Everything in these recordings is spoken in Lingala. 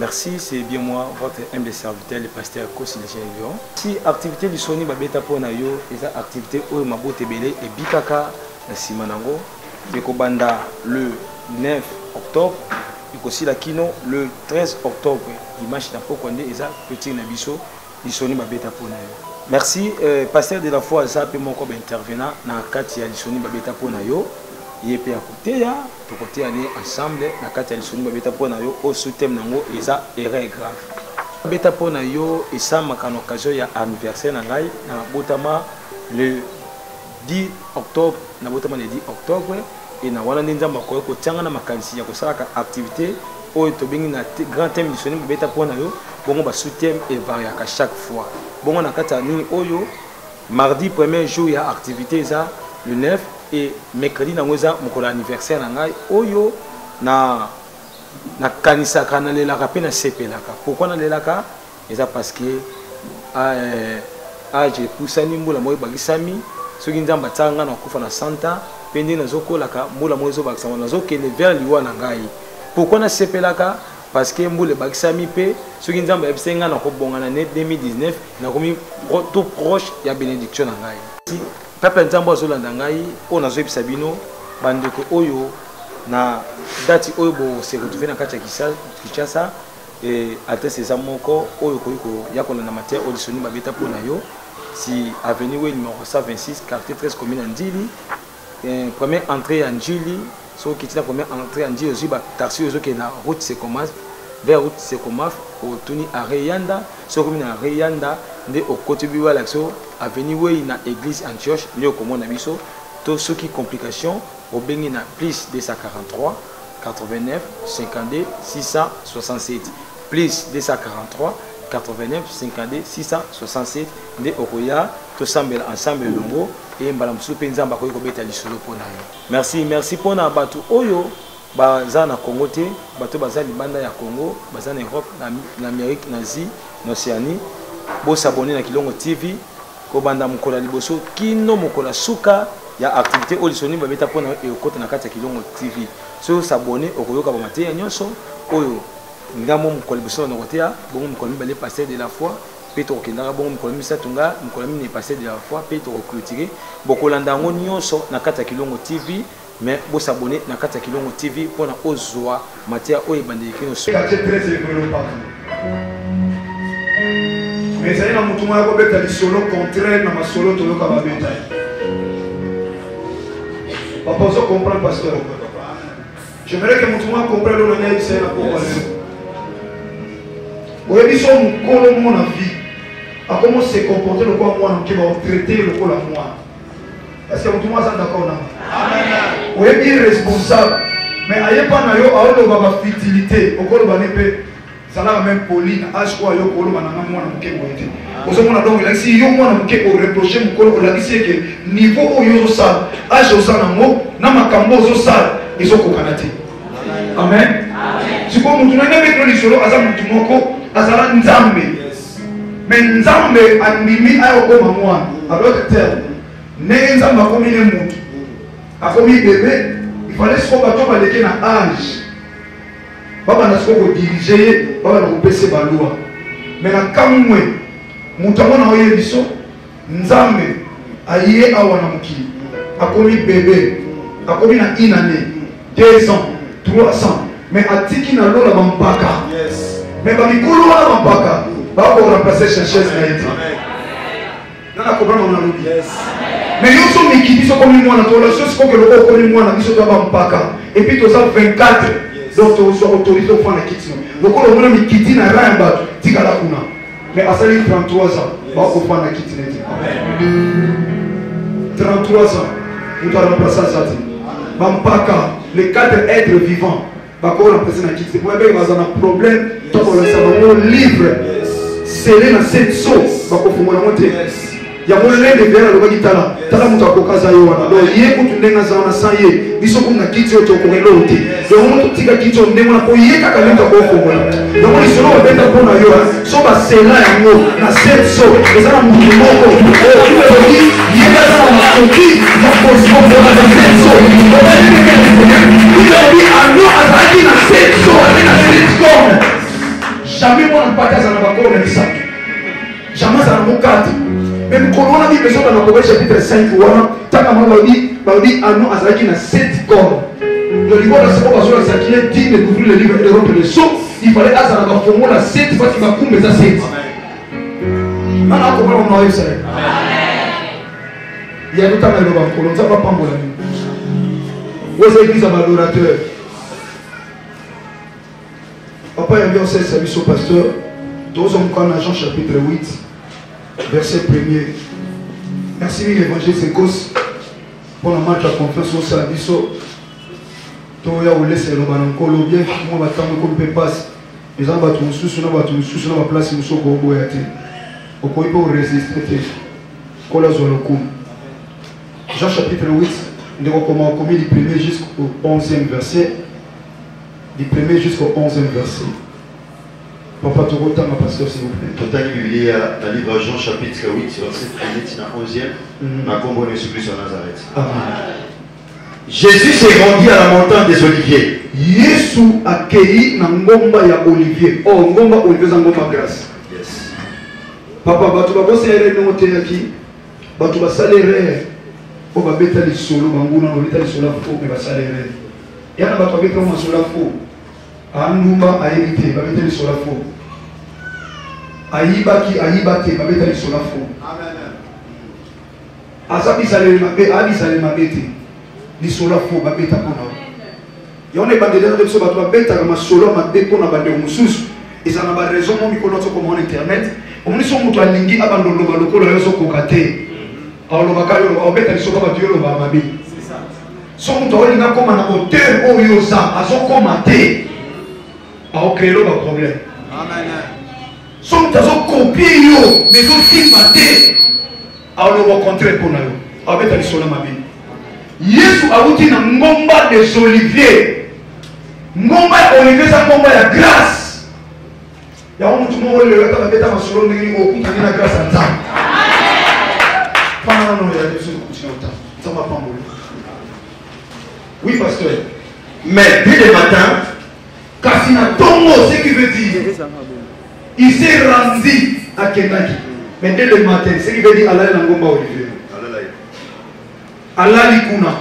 Merci, c'est bien moi, votre humble serviteur, le pasteur Kosilégien Lyon. Si l'activité du Sony Babeta Ponayo, c'est l'activité où ma beauté belé et Bikaka, la Simanango, Bekobanda le 9 octobre, et aussi la Kino le 13 octobre, dimanche n'a pas condé, et ça, petit Nabiso, du Sony Babeta Ponayo. Merci, pasteur de la foi, ça peut mon corps intervenant dans le cadre de Sony Babeta Ponayo. Il est à côté, il côté aller ensemble, la carte de Sony Babeta Ponayo, au sous-thème nango, et ça, erreur grave. Babeta Ponayo, et ça, ma occasion, il y a anniversaire dans Botama le 10 octobre, na Botama le 10 octobre, et na wana ninja makoyo ko tianga na makanisi ya ko sala activité, o to bengi na grand thème du Sony Babeta Ponayo, bongo ba sous-thème et variaka chaque fois. Bongo na kata nini oyo, mardi premier jour, il y a activité, ça, le 9. Et mercredi na ngoza mokolo anniversaire na ngai oyo na kanisa kana lelaka pe na sepelaka. Pourquoi na lelaka? Eza parce que je pusani mbula moyo bagisami soki nzamba tsanga na kufa na santa pende na zokolaka mbula moyo zo bakisama na zokende vers liwa na ngai. Pourquoi na sepelaka? Parce que mbula bagisami pe soki nzamba ebisenga na kobonga na net 2019 na komi tout proche ya bénédiction na ngai. Papa nzambo azolanda ngai o nazo ebisa bino bandeko oyo na dati oyo bo se retrouver na kati ya Kinshasa et adresse eza moko oyo koyiko ya kolanda matière au Sony Babeta Ponayo si avenue oui numéro 126 quartier 13 commune Ndili première entrée en Ndili so qui la première entrée en Ndili aussi ba taxi ozo ke na route se commence vers route se commence au tuni à Reyanda so commune à Reyanda nde au côté biwa l'action avenue oui na église Antioche lio komona biso to ce qui complication au bengi na plus 243 89 52 667 plus 243 89 52 667 nde okoya to sambela ensemble longo et mbala musu penza mbako ko beta lisolo pona yo. Merci pona batu oyo baza na Congo te bato baza libanda ya Congo baza na Europe na Amérique na Asie na Océanie bo s'abonner na Kilongo TV ko banda mukola liboso kino mukola suka ya activité au Sony Babeta Pona et okota na kati ya Kilongo TV so s'abonner okoyoka ba mateya nyonso oyo ngamo mukola liboso na kotea bongo mukola mibale passer de la foi peto okendaka bongo mukola misatunga mukola mine passer de la foi peto clôturer bokolanda ngo nyonso na kati ya Kilongo TV mais vous s'abonner na kati ya Kilongo TV pona ozwa matière oyo bandiki no so. Mais ça y est, dans mon tour, il y a des solos contraires dans ma solo, tout le monde va bien. Papa, vous comprenez, pasteur. J'aimerais que mon tour comprenne le nez de la Cour. Vous avez dit ça, mon col, mon vie. À comment se comporter le corps, moi, qui va traiter le col à moi. Est-ce que mon tour est d'accord? Amen. Vous êtes irresponsable. Mais ailleurs, pas na yo, à la fertilité, au col, on est ça là même Pauline, âge quoi yo kolo banana moi na mke moite. Ozo mona donc là si yo moi na mke ko reprocher mon kolo la disi que niveau yo ça âge oza na mo na makambo zo ça izo ko kanate. Amen. Si ko mutu na mettre li solo aza mutu moko azala nzambe. Mais nzambe andimi ayo ko mamwa. À l'autre terme, ne nzamba ko mine mutu. Akomi bébé, il fallait se combattre ba leke na âge. Baba na soko diriger baba na kopesa balua mais na kamwe mutango na oye biso nzambe aye awa na mukili akomi bébé akomi na inane 2 ans 3 ans mais atiki na lola bampaka mais ba mikolo wana bampaka ba ko remplacer chaise na yete na comprendre na lobi mais yo so mikili so komi mwana to la so ko ke loko komi mwana biso to bampaka et puis to ça 24 donc tu sois autorisé au fond de la kitchen. Donc on a mis kitchen à Ramba, tika la kuna. Mais à ça il 33 ans, va au fond de la kitchen. 33 ans, nous doit remplacer ça. Bampaka, les 4 êtres vivants, va remplacer la kitchen. Pour les gens un problème, tu vas savoir un livre scellé dans cette sauce, va au fond de la montée. Il y a mon lait de verre, le bagitala. Tala muta kokaza yowana. Donc yé kutu ndenga za wana sanye. Biso kuna kiti yote okoreloti. Donc on tika kiti yote ndenga na ko yé kaka lenta ko komola. Donc on isolo beta pona yoa. So ba sela yango na setso. Ezana mutu moko. O yé yé za na koki na kosko na setso. Il a dit allo azaki na setso, na setso. jamais moi ne partage dans la bakolo na bisato. Jamais ça na mokati. Même quand on a dit besoin dans Apocalypse chapitre 5 wana, tanga mama baudi anu azaki na 7 corps. Le livre de Sabo Bazola Zakine dit de couvrir le livre d'Europe et de Sceaux. Il fallait azana ba formula 7 parce qu'il va couvrir ça 7. Nana ko ba mo ça. Il y a d'autres dans le bakolo, on ça va pas mbola. Aux églises adorateurs. Papa y a bien fait service au pasteur. Tous hommes quand Jean chapitre 8, verset 1er. Merci mille évangile Sekos pour la marche à confiance au service. Toi ya laisse le banankolo bien moi batamo comme peut passe. Les gens battent un sous na ba place muso ko boyate. Au quoi il peut résister. Kola zolokum. Jean chapitre 8, nous recommandons du 1er jusqu'au 11e verset. Du 1er jusqu'au 11e verset. Papa Torota, ma pasteur, s'il vous plaît. Total Bible, dans le livre Jean chapitre 8, verset 1er, dans 11e, ma combo de Jésus sur Nazareth. Amen. Jésus s'est rendu à la montagne des Oliviers. Yesu a cueilli na ngomba ya Olivier. Oh, ngomba Olivier za ngomba grâce. Yes. Papa, batu ba bosse ere no teyaki. Batu ba salere. O ba beta li solo banguna no beta li solo fo me ba salere. Yana batu ba beta mo solo fo. Anumba aibite ba beta li solo fo. Aibaki aibate ba beta li solo fo. Amen. Asabi salere mabe abi salere mabete. Li solo fo ba beta kona. Yone bandele de so batu ba beta ka masolo mabe kona ba de mususu. Eza na ba raison mo mikono to comme en internet. Omni so mutu alingi abandolo ba lokolo yo so kokate. Alors le bakalo o beta li so ba dieu lo ba mabe. C'est ça. So mutu olinga koma na hauteur o yo sa azo koma te. A créé le problème. Amen. So mutu azo copier yo mais zo simba te. Alors le rencontrer pour na yo. A beta li so la mabe. Yesu auti na ngomba des oliviers. Ngomba ya olivier sa ngomba ya grâce. Ya mtu mmoja leo kama beta masolo nini okuta nina grâce à ça. Fana no ya Yesu kuchina uta. Tama pambo. Oui pasteur. Mais dès le matin, Kasina Tongo, ce qui veut dire il s'est rendu à Kenaki. Mais dès le matin, ce qui veut dire Allah na ngomba olivier. Allah Likuna.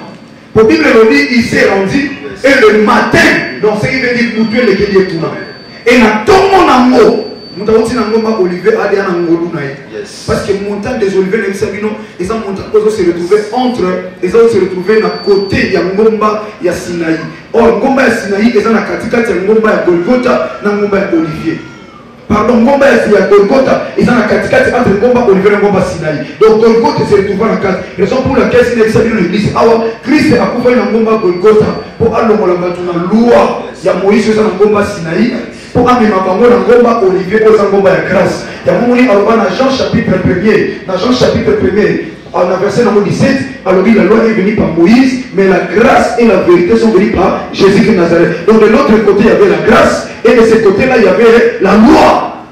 Pour Bible le dit, il s'est rendu. Et le matin, donc ce qui veut dire pour tuer les Kélietuna. Et na Tongo Nango. Nous avons dit Nangoma Olivier a dit Nango Lunaï. Parce que montagne des Oliviers, les Sabino, ils ont se retrouvé entre, ils ont se retrouvé à côté de Ngomba et Sinaï. Or, Ngomba et Sinaï, ils ont à Katika, Ngomba et Golgotha, Ngomba et Olivier. Pardon, Ngomba et Golgotha, ils ont à Katika, entre Ngomba, Olivier et Ngomba Sinaï. Donc, Golgotha se retrouve à la carte. Raison pour laquelle Sinaï Sabino l'église. Alors, Christ a couvert Ngomba Golgotha pour aller dans la loi. Il y a Moïse qui est dans Ngomba Sinaï. Pour amener ma bango na ngomba Olivier pour sa ngomba ya grâce. Ya moni alba na Jean chapitre 1er. Dans Jean chapitre 1er, en verset numéro 17, alors la loi est venue par Moïse, mais la grâce et la vérité sont venues par Jésus de Nazareth. Donc de l'autre côté, il y avait la grâce, et de ce côté-là, il y avait la loi.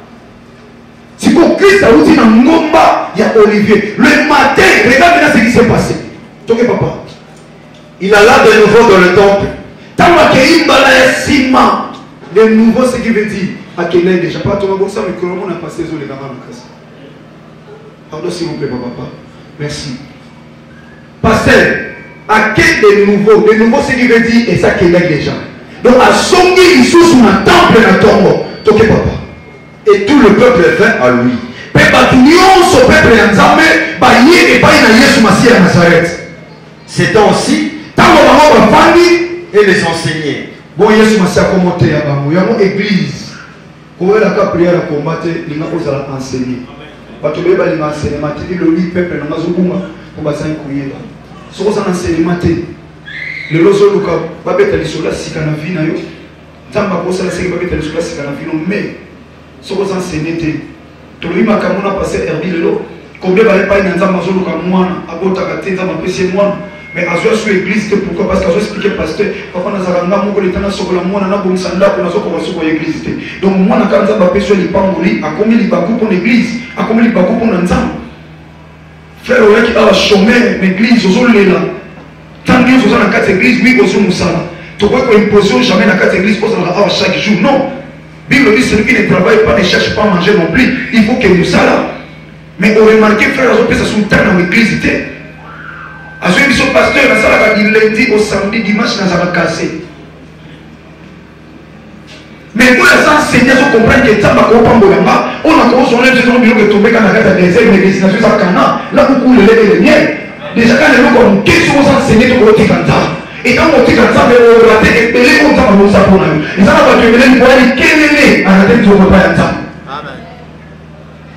Si pour Christ a dit dans ngomba, il y a Olivier. Le matin, regarde maintenant ce qui s'est passé. Donc papa, il alla de nouveau dans le temple. Tama ke imbala ya sima. De nouveau, ce qui veut dire, à quel âge déjà pas tout le monde, mais comment on a passé les gamins de casse. Pardon, s'il vous plaît, papa. Merci. Pasteur, à quel de nouveau, ce qui veut dire, et ça quel âge déjà. Donc, à Songi, il sous un temple dans tombe. Donc, papa. Et tout le peuple vint à lui. Peuple ce peuple ensemble, baillé et baillé na Yesu Massia à Nazareth. C'est ainsi, tant qu'on va famille et les enseigner. Bon, Yesu Massia comment te ya bango, ya mo église. Ko la ka prière à combattre, linga ozala enseigner. Bato beba linga enseignement, te le lui peuple na mazobunga pour basan kuyeba. Soko za enseignement te. Le lozo luka babeta lisola sika na vie na yo. Tamba ko sala sika babeta lisola sika na vie no mais soko za enseigner te. To lui makamuna passer herbi lelo. Combien va pas na nzamba zo luka mwana, abota ka te nzamba pese mwana. Mais à ce sur l'église, pourquoi? Parce que je expliqué pasteur, papa n'a pas de l'état sur la moine, n'a pas de sanda pour la sur l'église. Donc moi n'a pas de papier sur les pambouli, à combien il va pour l'église, à combien il va pour l'ensemble. Frère, on qui a chômé l'église, aux autres là. Tant que vous avez la carte église, oui, aux autres moussala. Tu vois qu'on impose jamais la carte église, aux autres chaque jour, non. Bible dit celui qui ne travaille pas ne cherche pas à manger non plus. Il faut que nous ça. Mais on remarque frère, on peut se soutenir dans l'église. À ceux qui sont pasteurs, dans ça du lundi au samedi, dimanche, dans ça va casser. Mais pour les enseignants, on comprend que ça va comprendre. On a commencé à faire un bureau de tomber quand on a fait des ailes, mais destination ça cana. Là, beaucoup le lait et le miel. Déjà, quand les gens ont qu'est-ce qu'on enseigne, tout le monde et quand on dit comme ça, on va te épeler comme ça, on va pour nous. Et ça va te dire, pour aller quel est à la tête de notre père. Amen.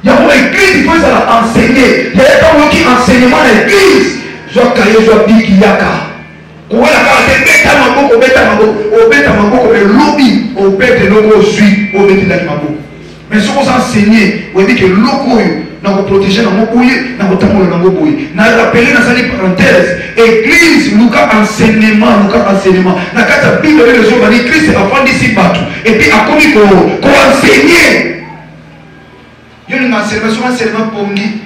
Il y a une église, il faut ça enseigner. Il y a un qui enseignement à l'église. Soit cahier, soit big, yaka. On va la faire bêta maboko, bêta maboko, mais lobby, au bête de l'eau suit, au bête de la maboko. Mais si on s'enseigne, on dit que l'eau na protéger na mokoye na kotambola na mokoye na rappeler na sali parenthèse église luka enseignement na kata bible les gens bani Christ afandisi batu et puis akomi ko enseigner yo ni enseignement pongi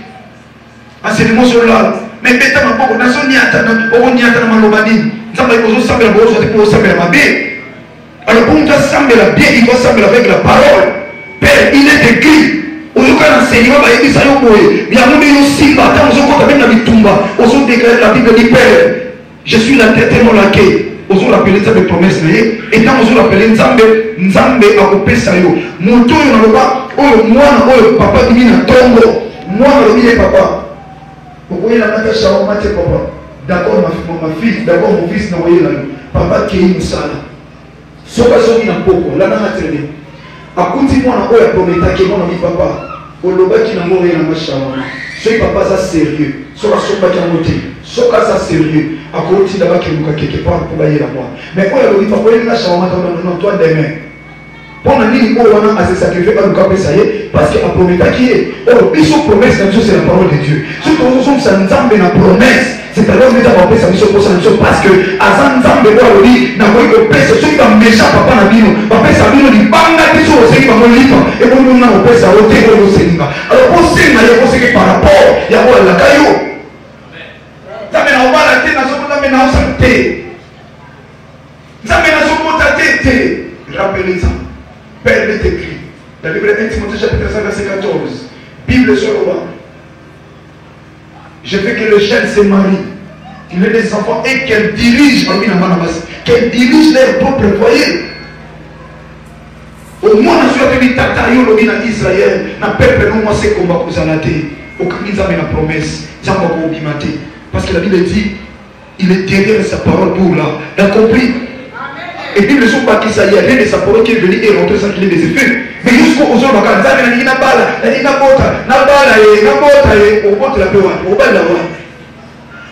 enseignement sur la mais beta maboko na so niata na malobani nzamba ibozo sambela bozo te ko sambela mabe alors pour nous sambela bien il faut sambela avec la parole père il est écrit. Enseignement va écrire ça yo boye ya mundi yo simba tant ozo kota même na bitumba ozo déclarer la Bible dit père je suis la tête mon laquais ozo rappeler ça de promesse et tant ozo rappeler nzambe akopesa yo moto yo na loba oyo mwana oyo papa dimi na tongo mwana lobi papa okoye la mata shawo mate papa d'accord ma fille d'accord mon fils na oye la papa ki musala soka soki na poko la na matrene akuti mwana oyo prometaki mwana mi papa olobaki na ngoro na mashawa soki papa ça sérieux soka soka kangote soka ça sérieux akoti da bakeluka quelque part pour bailler la moi mais oyo lobi papa ele na shawa mata non toi demain pendant nini oyo wana a se sacrifier à luka pesa ye parce que a prometaki ye oyo biso promesse na biso c'est la parole de Dieu surtout nous sommes nzambe na promesse c'est alors que nous avons fait ça parce que à Nzambe oyo lobi na koyi ko pesa soki ba méchant papa na bino ba pesa bino ni banga biso osengi ba molipa et bon nous na ko pesa o te ko senga alors pour senga ya ko seki par rapport ya ko la kayo Nzambe na obala te na so Nzambe na osante Nzambe na so mota te rappelez ça Père est écrit dans la Bible 1 Timothée chapitre 5 verset 14 Bible sur le banc. Je veux que le jeune se marie, qu'il ait des enfants et qu'elle dirige, qu'elle dirige leur propre foyer. Au moins, nous avons dit tata yo lobi na Israël, na peuple non moi c'est combat pour zalate. Aucun nzambe na promesse, nzambe ko bimate. Parce que la Bible dit, il est derrière sa parole pour là. T'as compris? Et puis ne sont pas qu'il s'agit rien de sa parole qui est venue et rentrer sans qu'il ait des effets. Mais jusqu'au jour où on a dit na bala et au bout de la paix, au bas de la voie.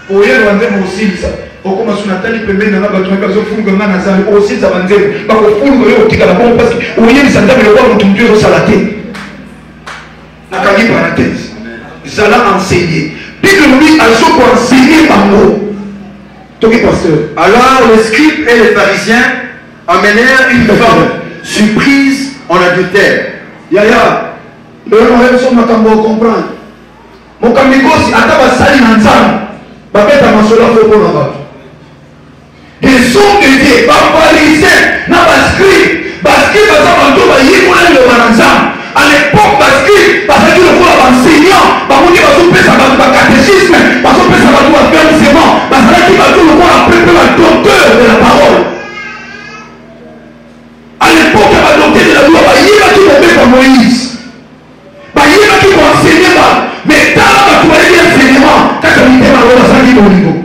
Au lieu de vendre aussi ça. Au commence à Nathalie Pembe na batu na kazo funga ngana za aussi za vanzeli. Ba ko funga yo tikala bon parce que au lieu de s'entendre le roi mutu Dieu salaté. Na kagi parenthèse. Zala enseigner. Bible lui a so pour enseigner bango. Toki pasteur. Alors les scribes et les pharisiens amenèrent une femme surprise en adultère. Yaya, le roi son makambo comprendre. Mon kamikosi ataba sali na nzambe. Babeta masola fo pour là-bas. Des hommes de Dieu, ba pharisiens, na bascribes, bascribes ça bantu ba yimona le banzam. À l'époque bascribes, parce que le roi enseignant, ba moni ba so pesa ba catéchisme, ba so pesa ba tout enseignement, parce que ba tout le roi appelé le docteur de la parole. À l'époque, il y a docteur de la loi, il y a qui tombé comme Moïse. Il y a qui vont enseigner, mais tant que tu as dit enseignement, quand tu as dit que ça dit au niveau.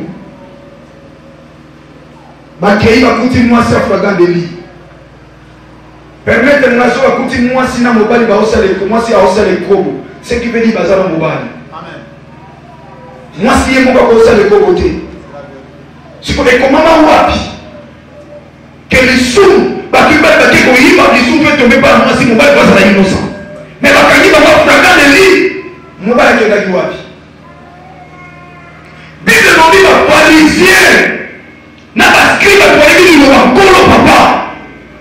Il va continuer à faire fragant de lit. Permettre à à continuer à faire mobile, il va aussi aller commencer à faire les cobo. Ce qui veut dire bazar mobile. Amen. Moi, si je ne peux pas faire les cobo, c'est pour les commandements wapi. Que les sous. Parce que les sous peuvent tomber par moi si mon bail passe à l'innocent. Mais quand il va voir fragant de lit, mon bail est là qui wapi. Bible nous dit les pharisiens n'a pas scrit pour aller dire le papa.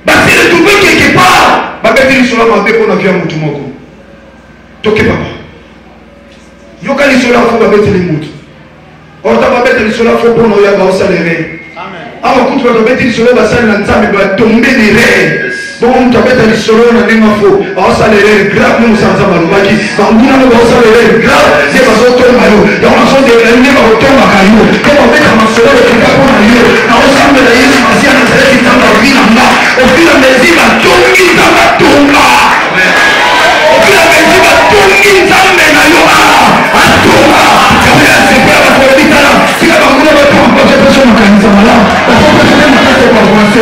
Parce qu'il est trouvé quelque part. Bah ben il sera mauvais pour la vie à mon tout moko. Toke papa. Yoka il sera fou bah ben les moutes. Or ta bah ben il sera fou pour nous y avoir ça les rêves. Amen. Alors quand tu vas ben il sera bah ça l'ensemble va tomber les rêves. donc tu as des solo na même faux alors ça les grave nous ça va nous baki donc nous nous ça les grave c'est parce que tout mayo donc on sont des les pas autant makayo comme on fait comme solo le truc pour mayo na on semble la Yesu Masia na zile qui tamba vina na au fil des jours tungi tamba tunga au fil des jours tungi tamba na yo atunga kabla sipera kwa vitala sika bakuna watu ambao wanapaswa makanisa mala kwa sababu tunataka kwa kwanza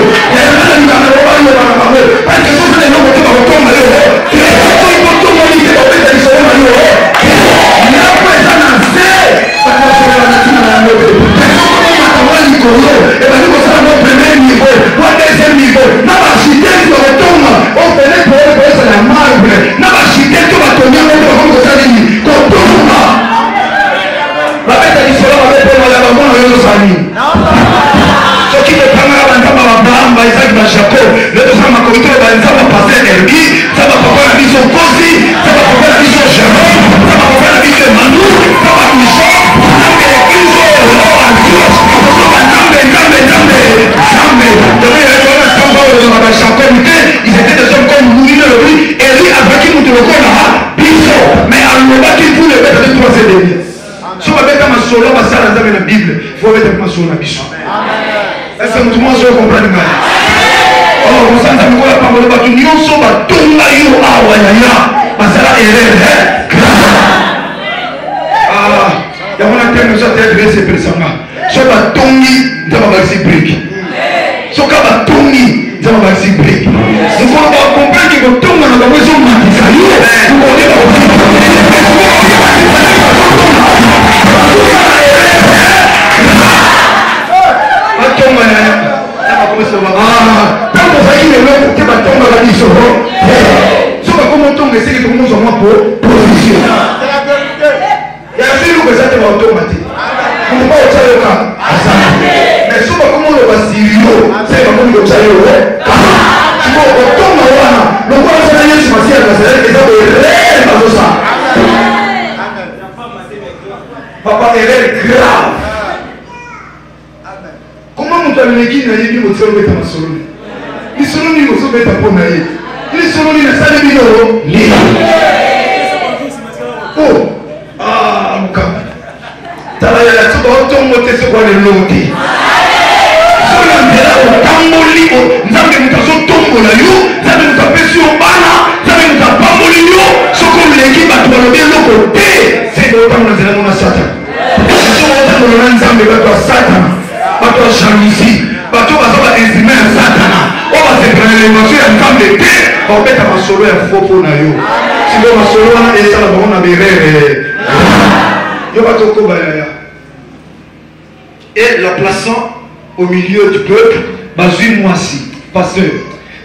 et la plaçant au milieu du peuple, moi si pasteur.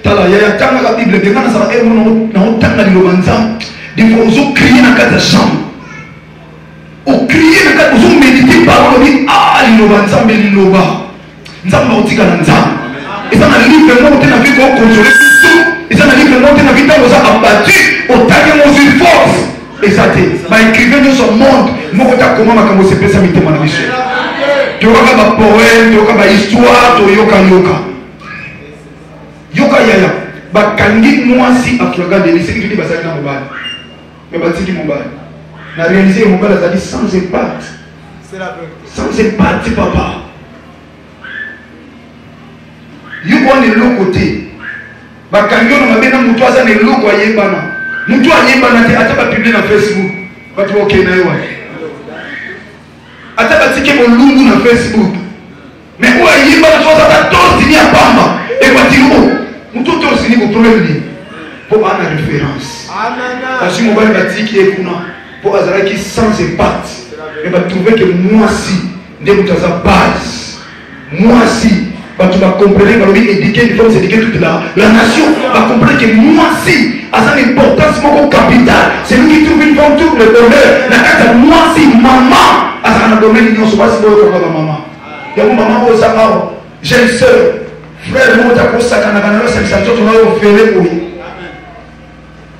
Tala ya tanga la Bible de mana sa no tanga li lobanza. Des fois on crier dans quatre chambres. On crier dans quatre on méditer par on dit ah li lobanza mais li loba. Nzamba otika na nzamba. Et ça na livre moi on tena vie ko contrôler tout. Et ça na livre moi on tena vie dans ça abattu au taguer mon force. Et ça te ba écrivain dans son monde, moi on t'a comment makambo se pesa mitema na biso. Tu vois comme poème, tu vois comme histoire, tu yoka yaya. Ba kandi moi si afraga de lycée qui dit basaki na mobile. Mais batiki mobile. Na réaliser mobile ça dit sans impact. C'est la bonne. Sans impact papa. You on est l'autre côté. Ba kandi on m'a bien mutu asa ne loko ayebana. Mutu ayebana te ata ba publier na Facebook. Ba tu okay na yo. Ata batike molungu na Facebook. Mais où ayeba na chose ata tosini ya pamba. Et ba tiro. Mutu tosini ko problème ni. Pour avoir une référence. Amen. Parce que mon bal batiki est kuna. Pour azara qui sans impact. Et va trouver que moi si de mutaza base. Moi si tu vas comprendre que l'éduquer, il faut éduquer toute la nation. Va comprendre que moi si à sa importance mon capital. C'est lui qui trouve une femme tout le bonheur. La carte moi si maman à sa domaine non soit si vous maman. Il y a une maman au Sahara. J'ai une soeur. Frère mon ta cosa canagana c'est ça tout on a offert pour lui.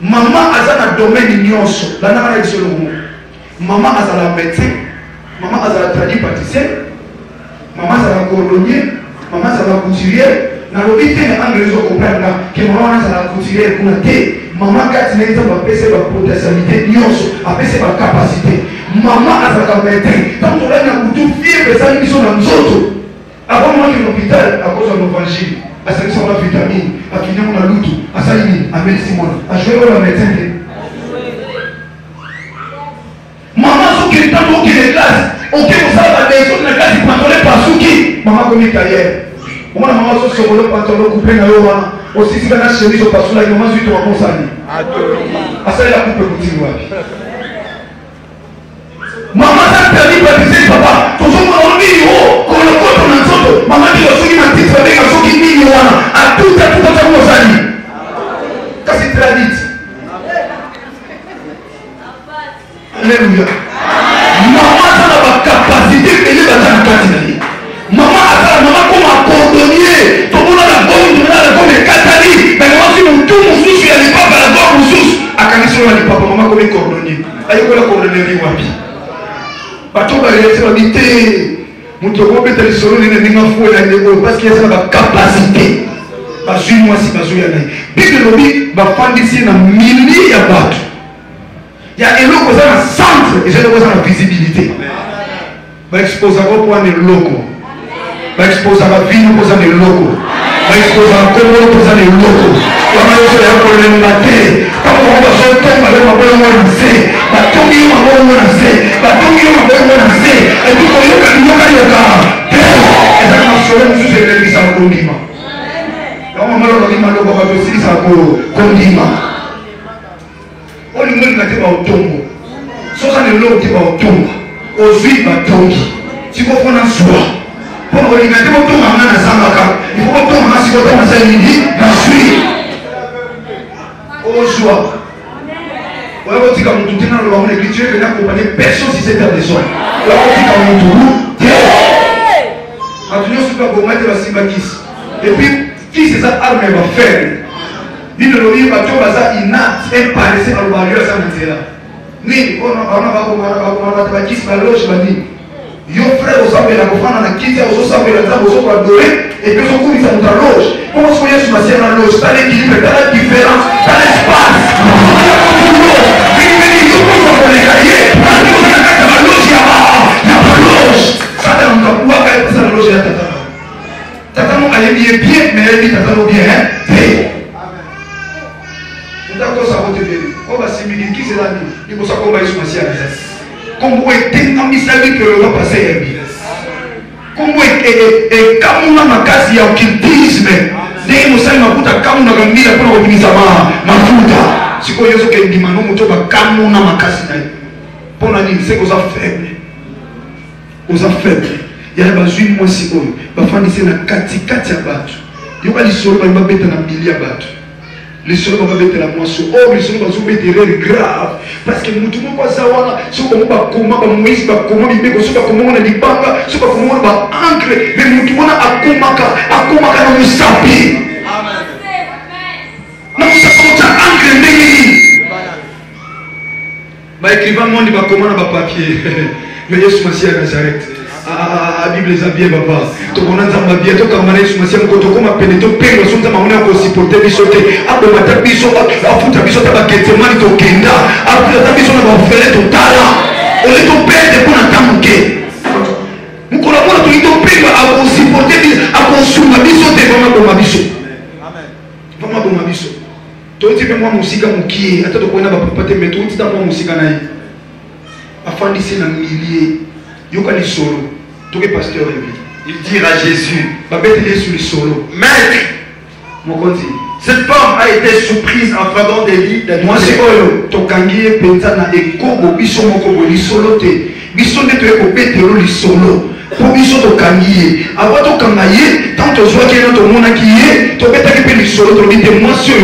Maman a sa domaine non soit. La nana est sur le mot. Maman a sa médecin. Maman a sa tradit pâtissier. Maman a sa cordonnier. Maman ça va couturier, nalobi te na anglais okomprendre ke mama wana azala couturière kuna te mama kati na nzambe apesa bapotentialité nyonso apesa bacapacité mama azalaka médecin ntango tolai na kutu fievre ezali biso na nzoto akomaki na hôpital akozwa novangile asalisa mona vitamine atunyango na lutu asali nini amelisi mwana ajoue oyo na médecin te mama azokende ntango okende classe oke kosala badeso na classe pantole pasuki mama komi carrière omona mama azosokolo pantole coupe na yo wana osisika na chemise opasulaki mama zwi tomakosani asalela coupe kutini wapi mama aza perdi bapise papa tozomona nini o kolokoto na nzoto mama ndilo soki na titre babenga soki nini wana atuta tukotamosani kasi tradite Alléluia. Maman a la capacité de les battre. Maman a comme un cordonnier. Tout le monde a la bonne, tout le monde a la bonne Cathalie. Mais moi, si mon tout mon souci, il n'y a pas la bonne ressource. À quand ils sont là, les papas, maman comme un cordonnier. Aïe, quoi la cordonnerie, wapi. Bateau va réaliser la vérité. Mon togo peut aller sur le nez, parce qu'il y a la capacité. Parce que moi, si je suis là, Bible lobby va faire d'ici un millier de bateaux. Il y a un logo dans le centre et j'ai le dans la visibilité. Va exposer à quoi pour un logo. Va exposer à la vie pour un logo. Va exposer à comment pour un logo. La maison est pour le matin. Quand on va se tomber, on va voir lancer. Va tomber, on va voir lancer. Va tomber, on va voir lancer. Et puis quand il y a et ça m'a sauvé nous sur l'église à Condima. Quand on m'a dit mal on va aussi ça Condima. Olingo ngate ba otongo soka ne lo te ba otongo ozwi ba tongi siko fona swa pour olingo ngate ba otongo na sangaka il faut otongo na siko ta na nini na sui ozwa wao tika mtu tena lo wa l'écriture que na accompagner personne si c'est faire des soins wao tika mtu atunyo suka goma te ba simba kisi et puis qui c'est ça arme va faire Bino lobi bato baza inapte imparessé à l'oubarrière sans intérêt. Ni on a pas qui se loge bani. Yo frère aux appels à comprendre na kiti aux appels à table aux adorer et puis on coupe ça dans loge. Comment se voyait sur ma scène la loge, t'as l'équilibre, t'as la différence, t'as l'espace. Vini yo pour les cahiers, parce que on a la loge ya ba loge. Ça dans le pouvoir quand ça la loge ya tata. Tata non elle est bien mais elle dit tata non bien hein. On va s'imaginer qui c'est l'ami. Il faut savoir comment ils sont assis à la comme vous êtes un misali que le va passer à vie. Comme vous êtes comme on a ma case, il y a occultisme. Dès que nous sommes à Bouta, comme on a mis la pour optimiser ma Bouta. Si vous avez dit que nous sommes comme on a ma case, pour la dire, c'est que vous êtes faible. Vous êtes faible. Il y a besoin de moi si vous avez na kati kati à battre. Il y a des choses qui vont mettre dans milliers à battre. Les sols vont mettre la moisson. Oh, les sols vont mettre des erreurs graves. Parce que nous devons pas savoir ce qu'on va comment, Moïse va comment, ce comment on a dit banga, ce comment on va ancrer. Mais nous devons à comment nous saper. Nous savons ancrer les bah écrivain monde va comment on va papier. Mais Jésus Messie à Nazareth. La Bible est bien, papa. Tu connais ça bien. Tu connais ce monsieur quand tu commences à pénétrer, tu payes le son de ma monnaie pour supporter bisoter. Après ma tête biso, la foute à bisoter à guetter mal to kenda. Après la biso na va faire tout tala. On est au père de pour n'attaquer. Nous collaborons tous les deux pays à supporter, à consommer bisoter vraiment pour ma biso. Amen. Vraiment pour ma biso. Toi tu fais moi musique à mon qui. Attends tu connais pas papa te mettre. Tu t'as moi musique à naï. Afin d'ici na milliers. Yokali solo. Tout le pasteur il dit à Jésus, Maître, cette femme a été surprise en faveur des lits. Moi c'est Olo, Tokangi Pentana et Kobo, Bisomoko, Lisolo, Bisonde Petero, Lisolo. Pour biso Tokangi, avant Tokangaye, tant que soit qu'il y a notre monde qui est, Topeta qui peut Lisolo, Tobite, moi sur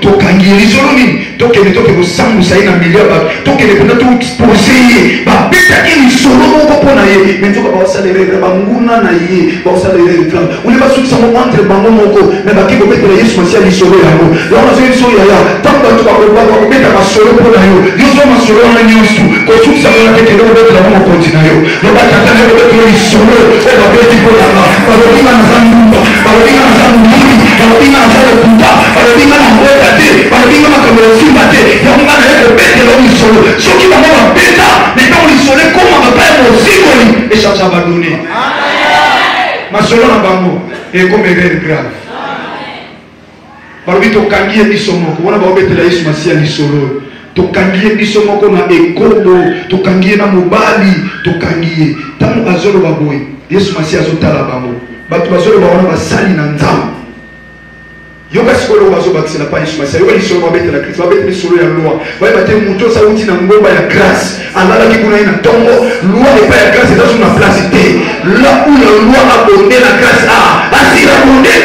Tokangi, Lisolo, Tokene, Tokene, Samu, Saïna, Milliard, Tokene, tout exposé, Bapeta qui Lisolo, Ponaye, mais tu vas pas saluer, Banguna, Naye, va saluer les flammes. On est pas sûr que ça va entre Bango Moko, mais Baki peut mettre les Yésus, Lisolo, là-haut. Là, on a fait une soirée là, tant que tu vas mettre ma solo pour l'aïe, Dieu va ma solo en agneau, quand tu sais que tu vas mettre la main au continent, le bâtiment va mettre le lisolo oyo babeti kolanga balobinga naza ndumba balobinga naza molimi balobinga naza lokuta balobinga na ngweta te balobinga makambo ya simba te yango nga naye kobetela lisolo soki bango babeta metango lisolo ekoma bapa ya mozingoli echange ya badone masolo na bango ekoma erreur grave balobi tokangi ye biso moko wana baobetela yesu masiya lisolo tokangi ye biso moko na ekobo tokangi ye na mobali tokangi ye ntango azoloba boye yesu masiya azotala bango bato bazoloba wana basali na nzambe yoka sikolo bazobakisela pa yesu masiya yoka lisolo babetela kristo babetela lisolo ya loi bayeba te moto asauti na ngomba ya grâce alalaki kuna ye na ntongo loi epa ya grâce ezaso na place te la où la loi abonde la grâce asila bonde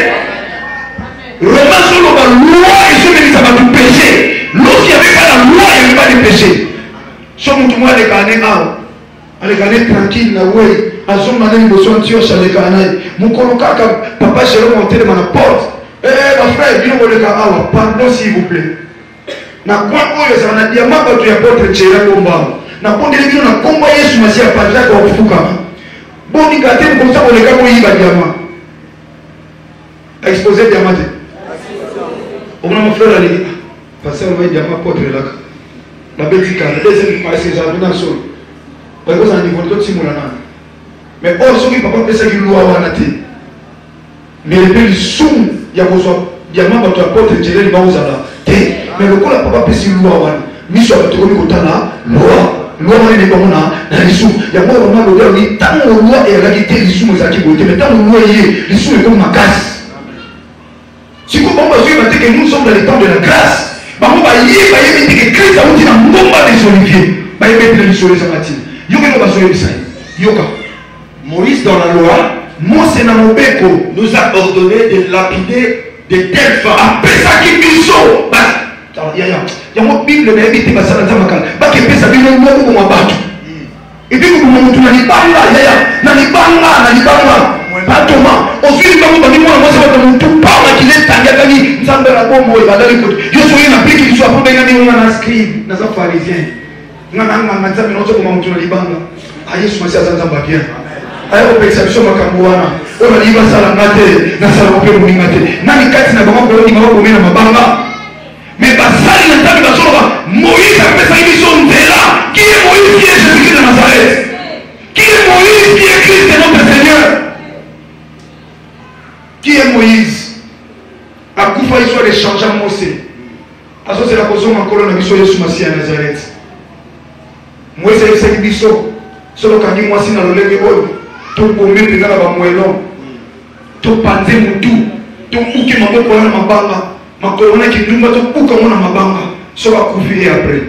Romains sur la loi et ceux qui savent tout péché. Lorsqu'il n'y avait pas la loi, il n'y avait pas de péché. Sur mon tournoi, les canets, les canets tranquilles, la way, à son manière, ils sont tués sur les canets. Mon coloca, papa, je vais monter devant la porte. Eh, ma frère, viens le canard, pardon s'il vous plaît. Na quoi, ça n'a diamant, tu as pas de tchèra bomba. Na quoi, il y a un combat, je suis à pas là, au Fouka. Bon, il y a un comme ça, on est comme il y a diamant. Exposé diamant. On a mon frère allé passer au moins diamant porte là. La bête car les deuxième fois c'est ça dans sol. Parce que ça niveau d'autres simulana. Mais or ce qui papa penser qu'il loi wanate. Mais le pays sous ya besoin diamant votre porte gérer les baos là. Mais le quoi papa penser loi wana. Mission à trouver kotana loi. Loi wana n'est pas na lisou. Ya moi vraiment le gars ni tant loi et réalité lisou mais ça qui beauté mais tant loi y lisou est comme ma casse. Si vous avez que nous sommes dans le temps de la grâce, vous avez dit que Christ a dit dans le monde des oliviers. Vous avez dit que Christ a dit Moïse dans la loi nous a ordonné de lapider de telles femmes. Après ça, qui nous sont. Il y a une Bible qui a dit que ça n'a pas été fait. Et puis vous avez dit que pas Thomas. Ensuite, quand vous avez dit moi, c'est pas tout pas qui est tangakani, nous sommes dans la bombe, il va dans l'écoute. Je suis un appliqué qui soit pour gagner un inscrit dans un pharisien. Nous avons un examen, nous sommes dans le Liban. Aïe, je suis un bien. Aïe, au perception, ma cambouana. On a dit, va ça la mater, n'a ça romper mon imate. N'a ni quatre, n'a pas encore dit, ma bombe, ma banga. Mais pas ça, il n'a pas de la Moïse a fait sa émission de là. Qui est Moïse, qui est Jésus-Christ de Nazareth? Qui est Moïse, qui est Christ de notre Seigneur? Qui est Moïse? À Koufa, il soit les changeants Mosé. À ce c'est la position en colonne de Jésus Massi à Nazareth. Moïse est le biso. Solo quand il moisi dans le lait de haut. Tout pour mettre dans la moellon. Tout panzer moutou. Tout bouquet ma boue pour la mabanga. Ma colonne qui nous met tout bouquet mon mabanga. Solo à Koufi et après.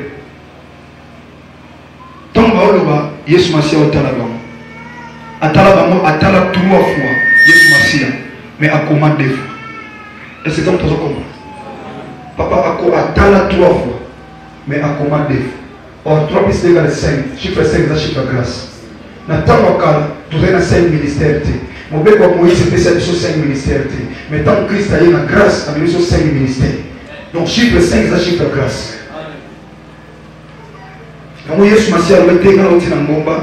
Tant que Jésus Massi au Talabam. À Talabam, à Talab 3 fois. Jésus Massi. Mais à commande des fois. Et c'est comme ça qu'on comprend. Papa a tala 3 fois. Mais à commande des fois. Or 3 plus égal 5. Chiffre 5 c'est chiffre grâce. Dans le temps local, tu as 5 ministères. Mon bébé Moïse c'était 5 ministères. Mais tant que Christ a eu la grâce, il a eu 5 ministères. Donc chiffre 5 c'est chiffre grâce. Quand Jésus m'a dit que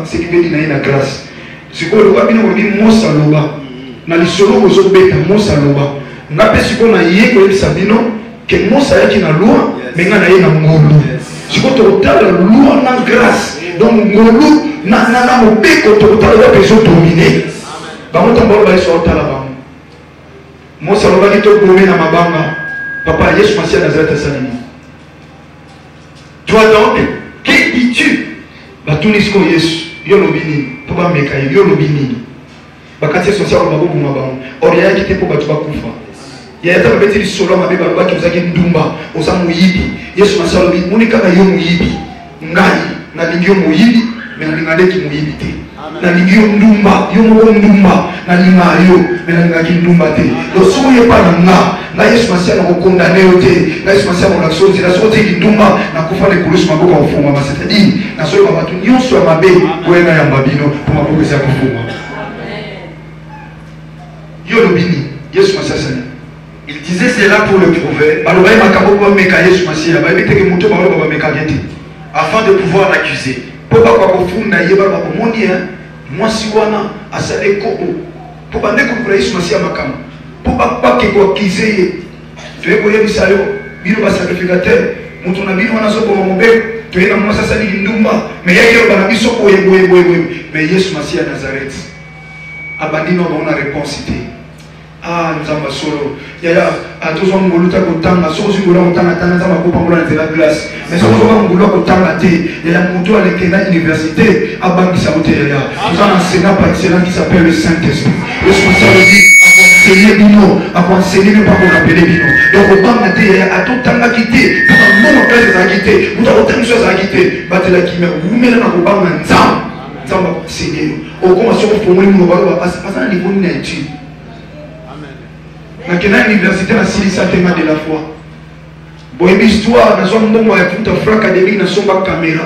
ce qui veut dire la grâce. C'est quoi le roi bien dit moi saloba. Na lisolo kozobeta mosa loba ngape siko na ye ko yebisa bino ke mosa yaki na loi mais nga na ye na ngolu siko totala loi na grâce donc ngolu na mobeko totala ya peso dominer bango tambo ba yeso tala bango mosa loba ki to gomé na mabanga papa Yesu Massia Nazareth salimi toi donc que dis-tu batunisko Yesu yo lobini to ba meka yo lobini bakati social ko babubu mabango oriya kite po batu bakufa ya yata babeti solo mabeba baki uzaki ndumba osamu yibi Yesu masalo bi munika na yo muyibi ngai na lingio muyibi me na lingaleki muyibi te na lingio ndumba yo mo ndumba na lingayo me na lingaki ndumba te lo soye pa na Yesu masalo ko condamner ote na Yesu masalo na sozi na sozi ki ndumba na kufa le kurusu maboko ofungwa masetadi na soye ba batu nyonso ya mabe kwena ya mbabino po maboko ya kufungwa. Il disait cela pour le prouver, afin de pouvoir l'accuser. mwasi wana asale koko po bande ko Yesu Masiya makama po ba ke ko kize to eko yebisa yo bino ba sacrificateur mutu na bino wana soko mobe to yena mwasa sali ndumba me yeye bana biso ko yebo mais Yesu Masiya Nazareth abandino ba na réponse ité nzamba solo yaya atozo ngoluta kotanga soko ngolula kotanga tanga nzamba ko pangola na la glace mais soko ngolula kotanga te yaya mutu aleke na université abangisa bote yaya nous avons un enseignant par excellence qui s'appelle le Saint-Esprit. Yesu Masiya dit enseigner bino enseigner même pas qu'on appelle bino donc obanga te yaya atotanga kité pour un moment classe za kité mutu otanga chose za kité batela kimia umela na kobanga nzamba enseigner okoma soko pour moi baloba asa na niveau ni na étude na kena université na silisa tema de la foi boyebi histoire na zwa mbongo ya futa fra académique na somba caméra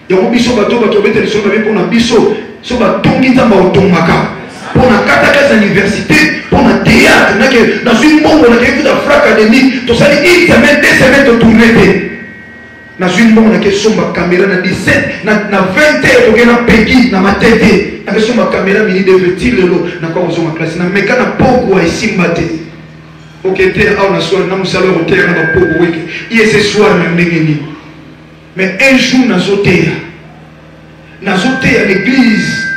ya biso bato beteli somba be pona biso so batongi nzamba otongaka pona kataka za université pona théâtre na zwi mbongo na ke futa fra académique to sali une semaine 2 semaines to tourner te na zwi mbongo na ke somba caméra na 17 na 20 heures to gena peki na matete na ke somba caméra mini de vetilo na kwa zo ma classe na meka na pogo wa isimba te. Ok, on a soir, on a salaire au terrain, on a pas de week. Et ce soir, mais un jour, on a sauté à l'église,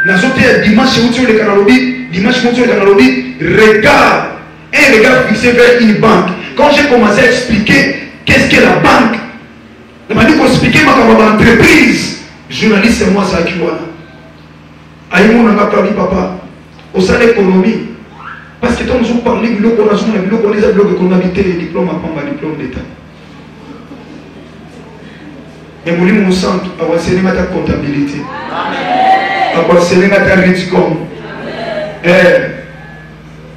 on a sauté à dimanche, on a le canalobi, dimanche, on a le canalobi, regarde, un regard fixé vers une banque. Quand j'ai commencé à expliquer qu'est-ce que la banque, on m'a dit qu'on expliquait ma entreprise, journaliste, c'est moi, ça qui voit. Aïe, on a parlé, papa, au sein de l'économie. Parce que quand nous parlons de l'eau, on a les blocs qu'on a habité les diplômes à prendre diplôme d'État. Et mon centre, à enseigner ma comptabilité. À enseigner ma réticom.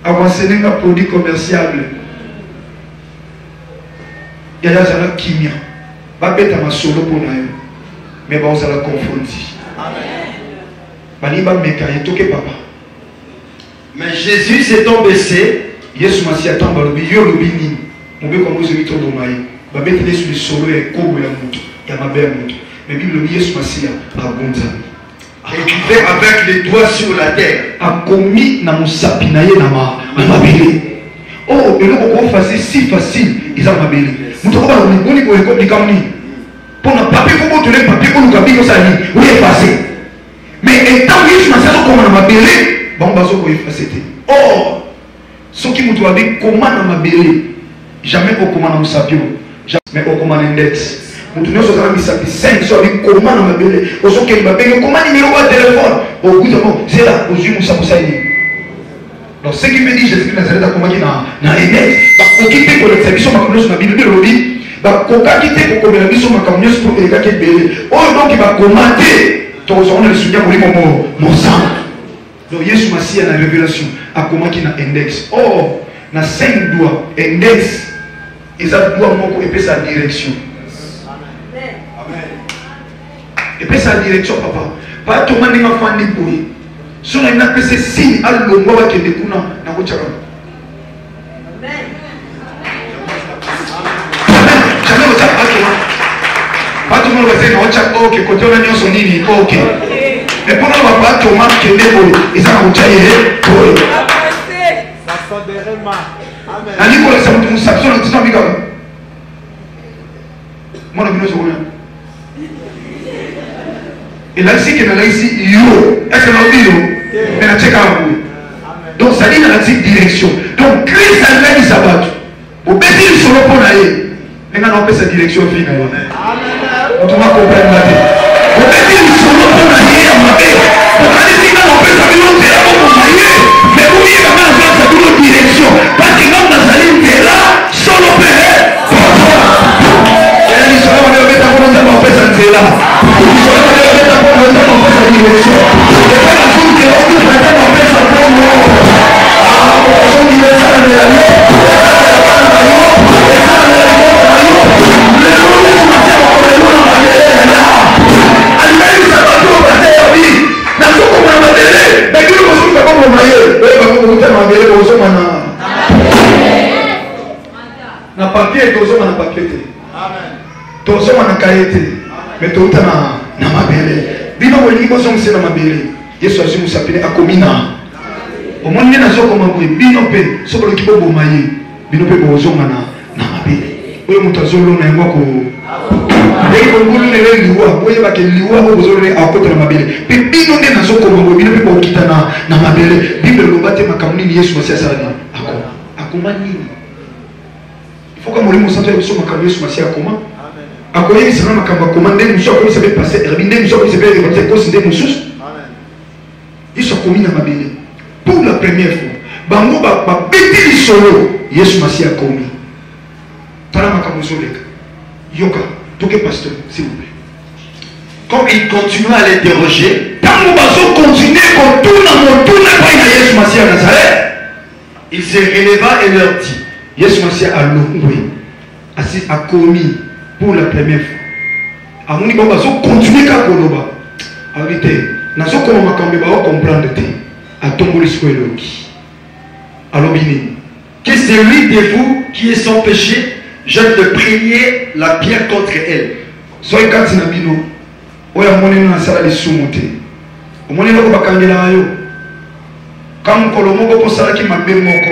À enseigner ma produit commercial. Il y a la kimia. Ba beta ma solo pour nous. Mais on s'en a confondu. Bani ba meka yetoke papa. Mais Jésus s'étant baissé, Yesu Masiya tamba lobi yo lobi ni mobe comme vous évitez de maï ba betele sur le solo et kobo ya mutu ya mabe ya mutu mais Bible lobi Yesu Masiya abonza et qui fait avec les doigts sur la terre a commis na musapi na ye na mabele oh et le ko facile si facile ils ont mabele mutu ko ba ni boni ko ko ni kamni pour na papier ko boto le papier ko lukabi ko sali ou effacer mais étant Yesu Masiya ko na mabele bon bazo ko effacer te oh ce qui mutu abi comment na mabele jamais au comment na musapio mais au comment index mutu no so za misapi 5 so abi comment na mabele o so ke mabele comment numéro de téléphone au bout de bon c'est là au jumu saposaini donc ce qui veut dire Jésus Nazareth a comment na index ba ko kite ko le service ma kono na bible lobi ba ko ka kite ko ko na biso ma kono pour e ka ke bele oh donc ba commenter to so on le soudia ko mo sang. Donc Yesu Masiya na révélation a comment qui na index oh na 5 doigts index ils a doigt moko et sa direction amen et sa direction papa pas tout monde n'a fandi boy so na pese si allo ngwa ke de kuna na ko chaka amen jamais au chaka pas tout le monde va dire na chaka OK côté on a nyoso nini OK. Mais pour nous, on va pas tomber qui est débolé. Ils ont entaillé pour eux. Allez, pour les samedis, nous sommes sur le temps, moi, je suis venu. Et là, ici, il y a ici, yo. Est-ce que nous disons? Mais la tchèque a voulu. Donc, ça dit dans la direction. Donc, Christ a même dit sabbat. Pour baisser le solo pour aller. Maintenant, on fait sa direction finale. On doit comprendre la tête. Pour baisser le solo pour aller. Pour aller si on peut savoir où c'est là pour mailler. Mais vous voyez comment on fait cette direction. Parce que quand on a salé là, solo peut être. Et là, il sera on est à pour nous avoir fait cette là. Il sera on est à pour nous avoir fait cette direction. Et pas la chose que on peut faire on fait ça pour nous. Ah, on dit ça dans la vie. Na papier tozo na papier te tozo na kaye te mais to uta na mabele bino bolingi bozo mse na mabele Yesu azwi musapele akomina omoni na soko maboye bino pe soko lokibo bomaye bino pe bozonga na mabele oyo mutu azolona yango ko ndenge ngulu ne liwa oyo ba ke liwa bozolone akota na mabele pe bino nde na soko maboye bino pe bokita na mabele bible lobate makamuni ni Yesu Masiya sala akoma nini il faut que molimo santo ya biso makamuni Yesu Masiya akoma akoyeli sana makambo akoma nde muso akoyeli sabe passer herbi nde muso akoyeli sabe reporter kosi nde mususu Yesu akomi na mabele pour la première fois bango babeti lisolo Yesu Masiya akomi tala makambo ezoleka yoka toke pasteur s'il vous plaît. Comme il continue à l'interroger, tango bazo continuer kotuna motuna kwa Yesu Masiya Nazareth, il se releva et leur dit, Yesu Masiya alongwe asi akomi pour la première fois amoni ba bazo continuer ka koloba avite nazo ko makambe ba comprendre te atomboli siko eloki alobini que celui de vous qui est sans péché jette le premier la pierre contre elle. Soy kati na bino oya monene na sala lisumu te omonene ko bakangela yo kam kolomo ko sala ki mabe moko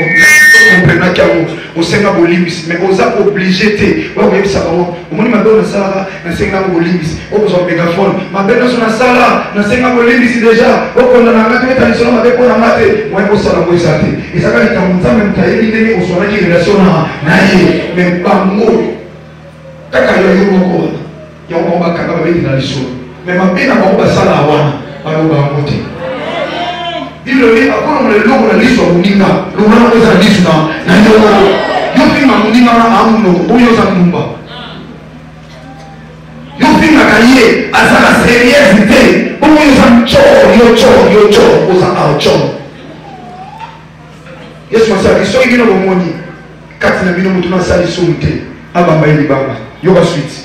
comprendre kamo osenga bolimbisi mais oza obligé te wa ko yebisa bango omoni mabe na sala na senga bolimbisi okozo megaphone mabe na sona sala na senga bolimbisi déjà okonda na ngati eta lisolo mabe ko na ngate moi ko sala ko isate isaka itamunza même tayeli ndenge osona ki relation na ye mais bango kaka yo moko yango bakanga babe na lisolo mais mabe na bango basala wana balo bango te Diloli akona mulelo na liso muninga lona ko za liso na yo pinga muninga na amuno oyo za numba yo pinga kaye azaka serieuxité oyo za cho oza aucho Yesu Masiya kiso ingino bomoni kati na bino mutu na sali somte abamba ili bamba yoka suite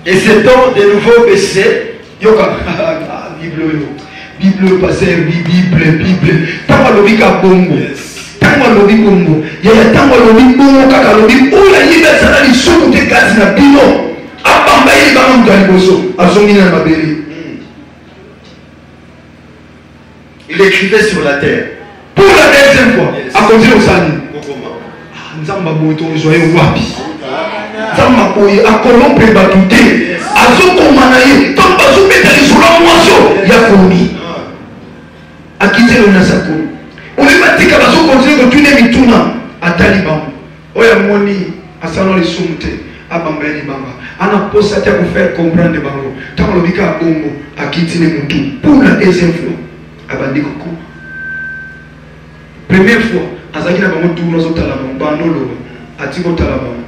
et s'étant de nouveau baissé, yoka Bible passer Bible tango lobi ka bongo tango lobi bongo ya tango lobi bongo kaka lobi ola yiba sana lisumu te kasi na bino abamba yi banga mutali boso azongi na mabele il écrivait sur la terre pour la deuxième fois a continuer osani nzamba boye to joye wapi nzamba boye akolompe batute azokoma na ye tango bazobeta lisolo mwaso ya komi akite le nasako olibatika bazo continuer kotune mituna atali bango oya moni asano le sumte abamba ni bamba ana posa ta ko faire comprendre bango tango lobika bongo akite le mutu pour la deuxième fois abandi koko première fois azaki na bango tourno zo tala bango loba atiko tala bango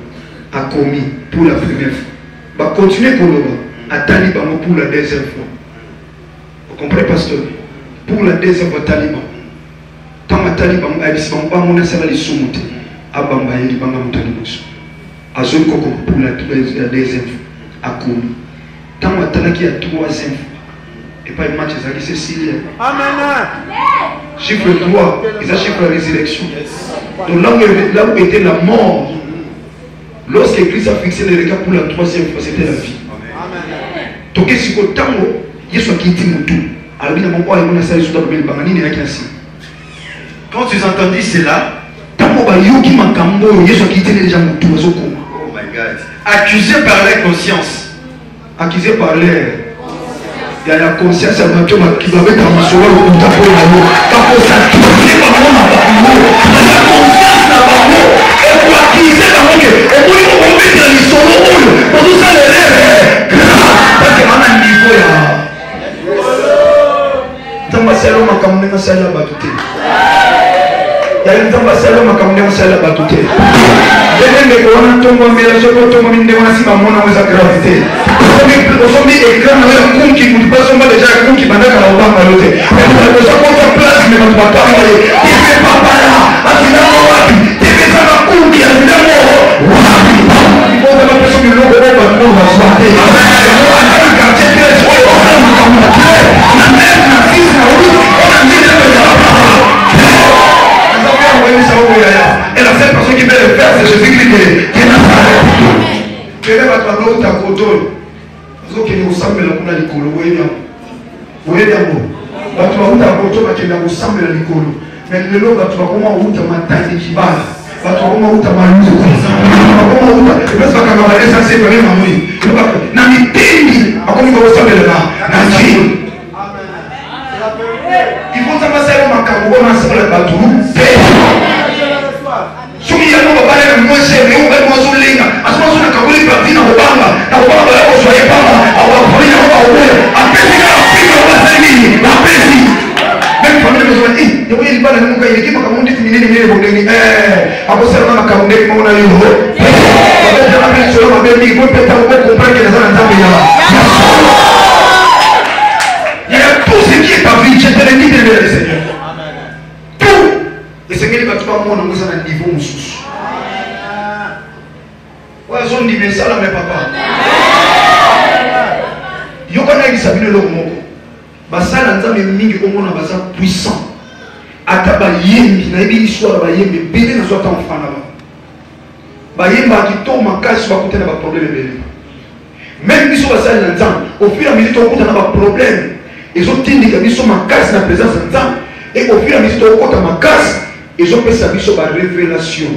akomi pour la première fois ba continuer koloba atali bango pour la deuxième fois vous comprenez pasteur pour la deuxième fois taliban tant que taliban a dit bon pas mon sala li sumuté abamba yeli banga mutali muso azoi koko pour la deuxième fois akomi tant que talaki a troisième fois et pas une match ezali Cécilia amen chiffre 3 et ça chiffre la résurrection donc là où était la mort lorsque Christ a fixé le regard pour la troisième fois c'était la vie amen donc qu'est-ce que tango Yesu akiti mutu quand tu entendis cela, oh my God, accusé par la conscience, accusé par l'air, il y a la conscience à qui va mettre en solo le contact pour la mort. Parce que ça touche par la conscience n'a pas mot. Et pour accuser la mort, et pour y mettre les solos, pour tout ça, les rêves, parce que maintenant, il faut y Nzambasalo makamune ngasala batute. Ya nzambasalo makamune ngasala batute. Dende kuona tongo mbele soko tongo minde wanasima mona weza gravité. Osomi écran na wewe kunki mtupaso mbele ja kunki bandaka na ubanga yote. Ndio soko kwa place mais mtu bakamba ye. Ipe papara, asidamo wapi? Tebe sana kunki asidamo wapi? Ipo kama pesa kidogo kwa ndio waswate. Et la seule personne qui peut le faire, c'est Jésus-Christ qui est Nazareth. Tu es là, tu as l'autre à côté. Tu es là, tu as l'autre à côté. bato bauta bakoto bakenda kosambela likolo mais lelo bato bakoma outa matandi kibala bato bakoma outa maluzu bakoma outa epesi bakanga baessence bame mamoi na mitendi bakomi bakosambela na nzini ifo nzambe asala makambo wana asala bato te soki yango babalaka mwese meokai mwazolenga asomazona kabuli parti na kobanga yakozwa ebanga akafoli yango baobela apesi kaka afrika obasali nini bapesi même famille besoin yango ye libala na moka eleki makambo ndeti minene minene bondeni akosalaka makambo ndeti moko na yo babetaka mpe lisolo mabe mingi po mpe ntango bokomprendre naza na nzambe ya tout ce qui est ta vie je te le dis devant le Seigneur tout esengeli bato bamona ngo eza na niveau mosusu oyo azondima esalame papa yokanayebisa bino eloko moko basala nzambe mingi omona baza puissant ata bayembi nayebi histoire bayembi ebele nazwa ta mfana bayembaki to makasi bakuta na baproblème ebele même biso basali na nzambe au fur et à mesure tokuta na baproblème ezotindika biso makasi na présence ya nzambe et au fur et à mesure tokota makasi ezopesa biso barévélation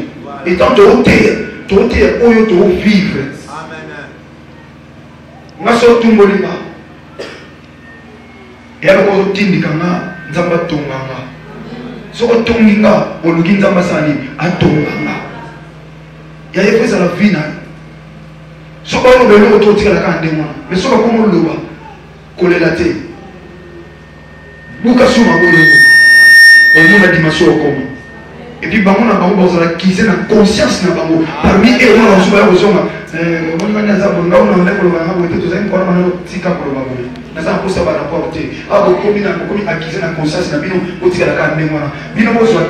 etant tooteya oyo toovivre nga so tumbolinga eyaloko ozotindika nga nzambe atonga nga soko otongi nga oluki nzambe asala nini atonga nga yaye po ezala vi na soko oloba eloko to otikalaka nde mwana mais soko akoma oloba kolela te buka suma boloko omona dimension okoma et puis bango na bango bazala kize na conscience na bango parmi eux on a reçu ba kozonga on va naza bonga on a ndeko ba ngabo te tozali kwa mana tika ko ba boye naza posa ba rapporter abo komi na komi akize na conscience na bino otika la ka ndengwana bino bozwa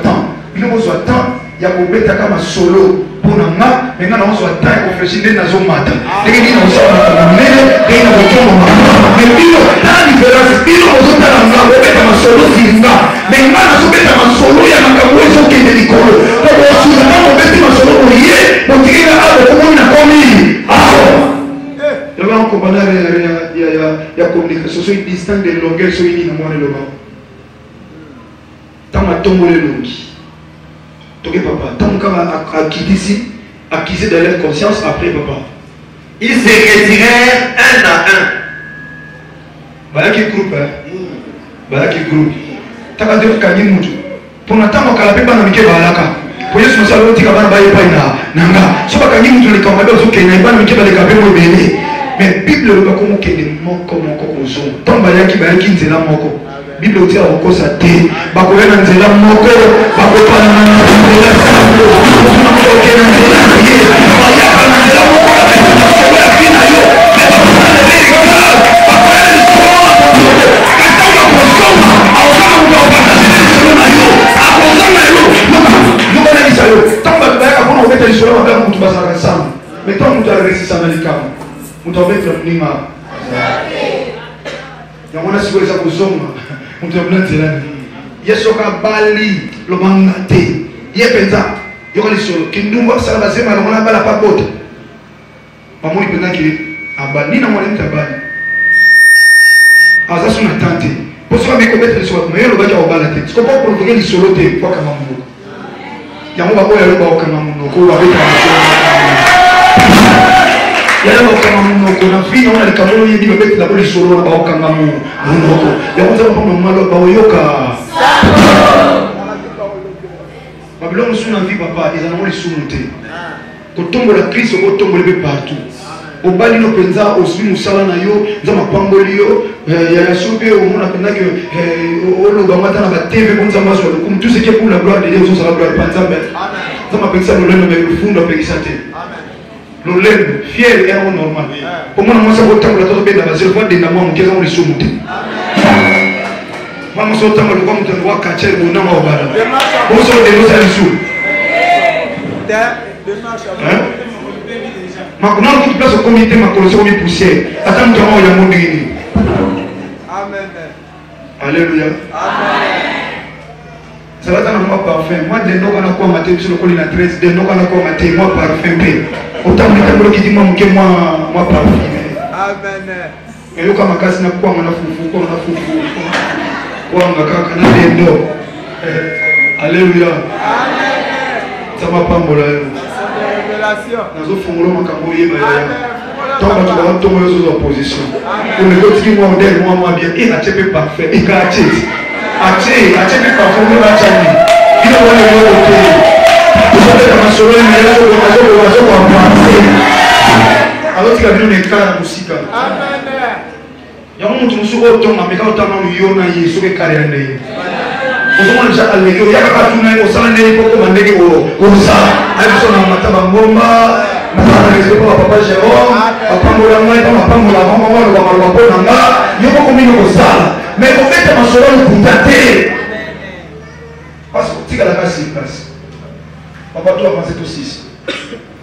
temps ya kobeta kama solo pona nga menga na ozo temps ya kofreshi nde nazo mata ndenge ni nazo na mele ndenge na botomo mais bino na différence bino ozo tala nga kobeta masolo zinga menga nazo beta masolo ya makambo ezo kende likolo to bosuza na kobeta masolo oye botikela abo komoni na komi aho yaba ko banare ya communication so distinct de longueur so ini na mwana loba tama tombole longi ok papa, tant qu'on a quitté ici, acquis de leur conscience après papa. Ils se retirèrent un à un. Voilà qui groupe, voilà qui groupe. T'as pas dit qu'il y a un pour n'attendre qu'à la paix, on a mis que balaka. Pour les sous-salons, on dit qu'il y a un nanga. Si on a mis un les camarades, on a mis que balaka pour béné. Mais Bible le comme qu'il est moko moko kozo. Tant balaki balaki nzela moko. Bible dit à okosa te bakoya na nzela moko bakopana na nzela sango na koke na nzela ye bayaka na nzela moko na koya kina yo bakopana na nzela bakoya na nzela katanga kosoma awaka ukopana na nzela yo akozanga yo nuko na isa yo tamba bayaka bona obeta lisolo mabaka mutu basaka sana mais tant mutu aresisa na likama mutu obeta ninga ya mwana siku eza kuzonga mutu abuna nzela yesu kabali lobanga te ye penza yoka lisolo kindumba sala basema longola bala pa bota pamoni penza ki abani na mwana mtabani aza suna tante poso ba mekobeta lisolo mais lobaki obala te siko pas provoquer lisolo te kwa kama mungu yango bakoya loba okama mungu ko babeta yala bakanga munoko na fina ona likamolo yebi babeti la boli solo na bakanga munoko yango za ba malo ba oyoka babilongo suna vi papa ezana moli sunute ko tombola Kristo ko tombola be partout obali no penza osbi musala na yo nza mapamboli yo ya sobe o mona penza que olo ba mata na ba TV bonza maso comme tout ce qui est pour la gloire de Dieu ça la gloire pas nzambe nza mapenza no lelo me fundo pekisate lolendo fier et normal pour moi moi ça va tant que la chose bien la zéro fois de na moi mon keza on les soumute moi moi ça tant que le comme tu vois kacher mon nom au bala bon ça de nous ça les sous ma kuna toute place au comité ma collection de poussière attends nous avons ya monde ini amen alléluia amen ça va dans moi parfum moi de nous on a quoi matin sur le colline 13 de nous on a quoi matin moi parfum autant de temps qui dit moi parfum amen et yo kama kasi na kwa mwana fufu kwa mwana fufu Kwanga kaka na lendo. Alléluia. Sama pambola yo. Nazo fungolo makambo yeba ya. Tant que tu vas tomber sur l'opposition. Pour les autres qui m'ont dit moi bien, il a été parfait, il a été parfait, il a été il a volé le côté. Vous savez dans ma soirée, mais là, je vais alors tu as vu les cas de musique. Amen. Il y a un monde qui nous autant, mais quand on a eu un yé, ce que carré n'est. Vous savez déjà aller, il y a pas tout le monde au salon des pour commander au ça. Avec son nom, Mataba Bomba, Mataba Respect pour Papa Jérôme, Papa Moulama, Papa Moulama, Maman, le Papa Nanga, il y a pas combien de ça. Mais au fait, ma soirée, vous tâtez. Parce que tu as la casse, il passe. Papa, toi, pensez tout 6.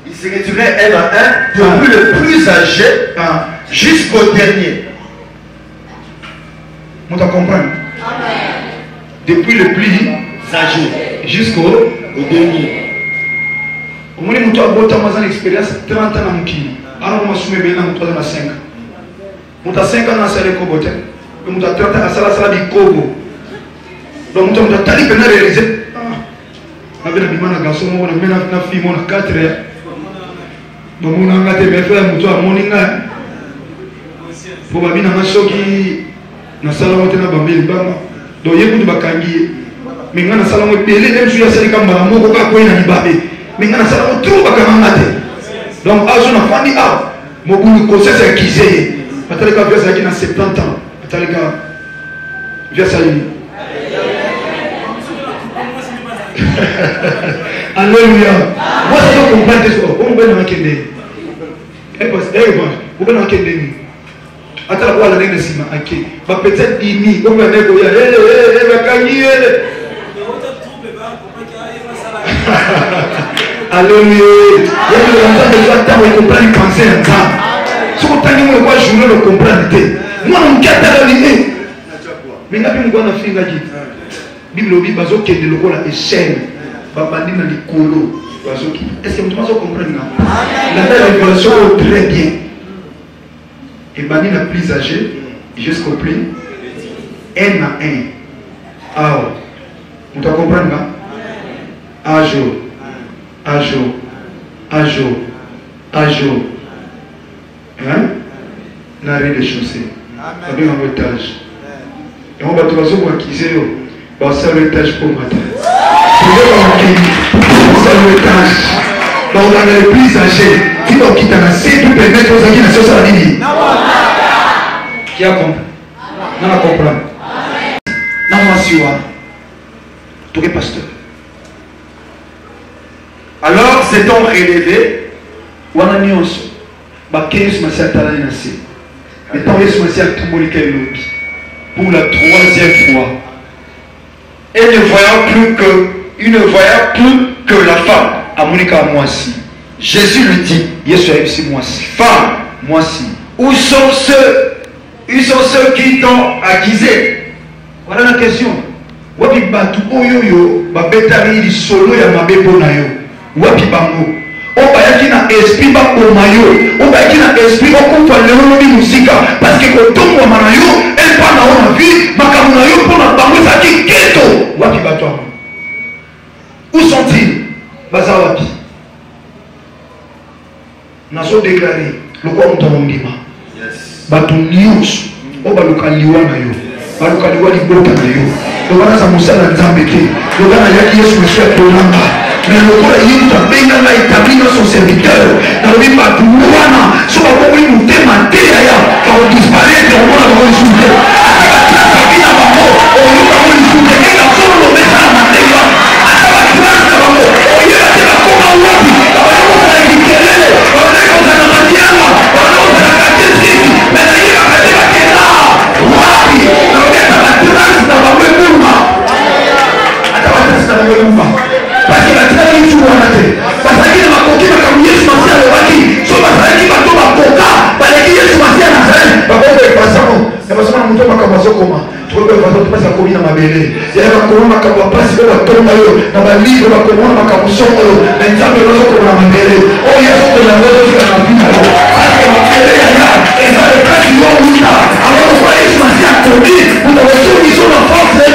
Il se retirait un à un, depuis le plus âgé jusqu'au dernier. Vous comprenez? Depuis le plus âgé jusqu'au dernier. Au moins, nous avons une expérience 30 ans dans le pays. Alors, on a soumis bien dans 5 ans. Nous avons 5 ans dans le Kobo. Nous avons 30 ans dans le Kobo. Donc, nous avons réalisé. Nous avons un garçon, nous avons une fille, nous avons 4 ans. Donc, nous avons un pour que nous na salamo tena bambeli banga do yebu bakangi minga na salamo pele même si ya salika mbala moko ka ko ina libabe minga na salamo trop bakanga te donc azo na fandi a mobulu conseil c'est kizeye patalika via ça qui na 70 ans patalika via ça lui alléluia moi je comprends ça on va na kende on va na kende atala kwa la nene sima ake ba peut-être dimi comme un ego ya ba kanyi alléluia yesu l'entend déjà tant il comprend il penser en ça ce qu'on t'a dit moi quoi journée le comprendre te moi on kata la ligne mais ngapi ngwana finga ki bible bi bazo kende lokola échelle ba bandi na likolo bazo ki est-ce que vous pouvez comprendre la révélation très bien. Et bani la plus âgée jusqu'au plus un à un. Ah, vous comprenez? Un jour, un jour, un jour, un jour. Hein? L'arrêt des chaussées. Avec un étage. Et on va te voir acquiser. On va faire l'étage pour matin. On va l'étage. Donc dans les plus âgés, qui ont quitté la C pour permettre aux amis de se faire la ligne. Qui a compris? Non, on comprend. Non, moi, si tu es pasteur. Alors, s'est-on relevé? On a mis aussi. Bah, qu'est-ce que c'est à la nation? Mais tant que c'est à tout le monde pour la 3e fois. Et ne voyant plus que la femme. À Monica, moi aussi. Jésus lui dit, Yesu aussi moi aussi. Femme, moi aussi. Où sont ceux qui t'ont accusé? Voilà la question. Wapi batu oyoyo babetari li solo ya mabebo na yo. Wapi bango. Obayaki na esprit ba omayo. Obayaki na esprit okufa lelo ni musika parce que kotongo mana yo el pa na ona vie makamu na yo pona bango saki keto. Wapi batu. Où sont-ils? Bazawapi. Naso déclaré le quoi on t'ondima. Batu news obaluka liwa na yo. Baluka liwa libota na yo. Donc on a sa musala nzambe te. Donc on a yaki Yesu Monsieur Tolanga. Mais le quoi il t'a benga la établi dans son serviteur. Dans le batu wana so ba ko mu temate ya ka o disparaître on va le souder. Akina bamo o yo ka mo souder et la solo lo mesa na mateka. Ataba grâce bamo. O yo te la koma wapi. Ba yo ko na kikelele. Ba yo ko na madiama. Ba yo ko na katesi. Mais na yika katela kena. Wapi. Na yo ta la grâce na ba we muma. Ataba grâce na ba we muma. Parce que la grâce ni tu wana te. Parce que na makoki na kamu Yesu Masia le waki. So ba saki ba to ba koka. Ba le Yesu Masia na zali. Ba ko be pasamo. Ya basoma na mutoma kama sokoma. Tuwe kwa sababu pesa kwa na mabele. Ya ba kuona kama pasi kwa tomba yo na ba livre ba kuona makamusongo yo. Na nzambe rozo kwa mabele. Oh Yesu kwa ngozo kwa na pina yo. Parce que mabele ya ya. Et ça le place yo muta. Alors kwa Yesu Masia tobi. Una wetu ni sona force.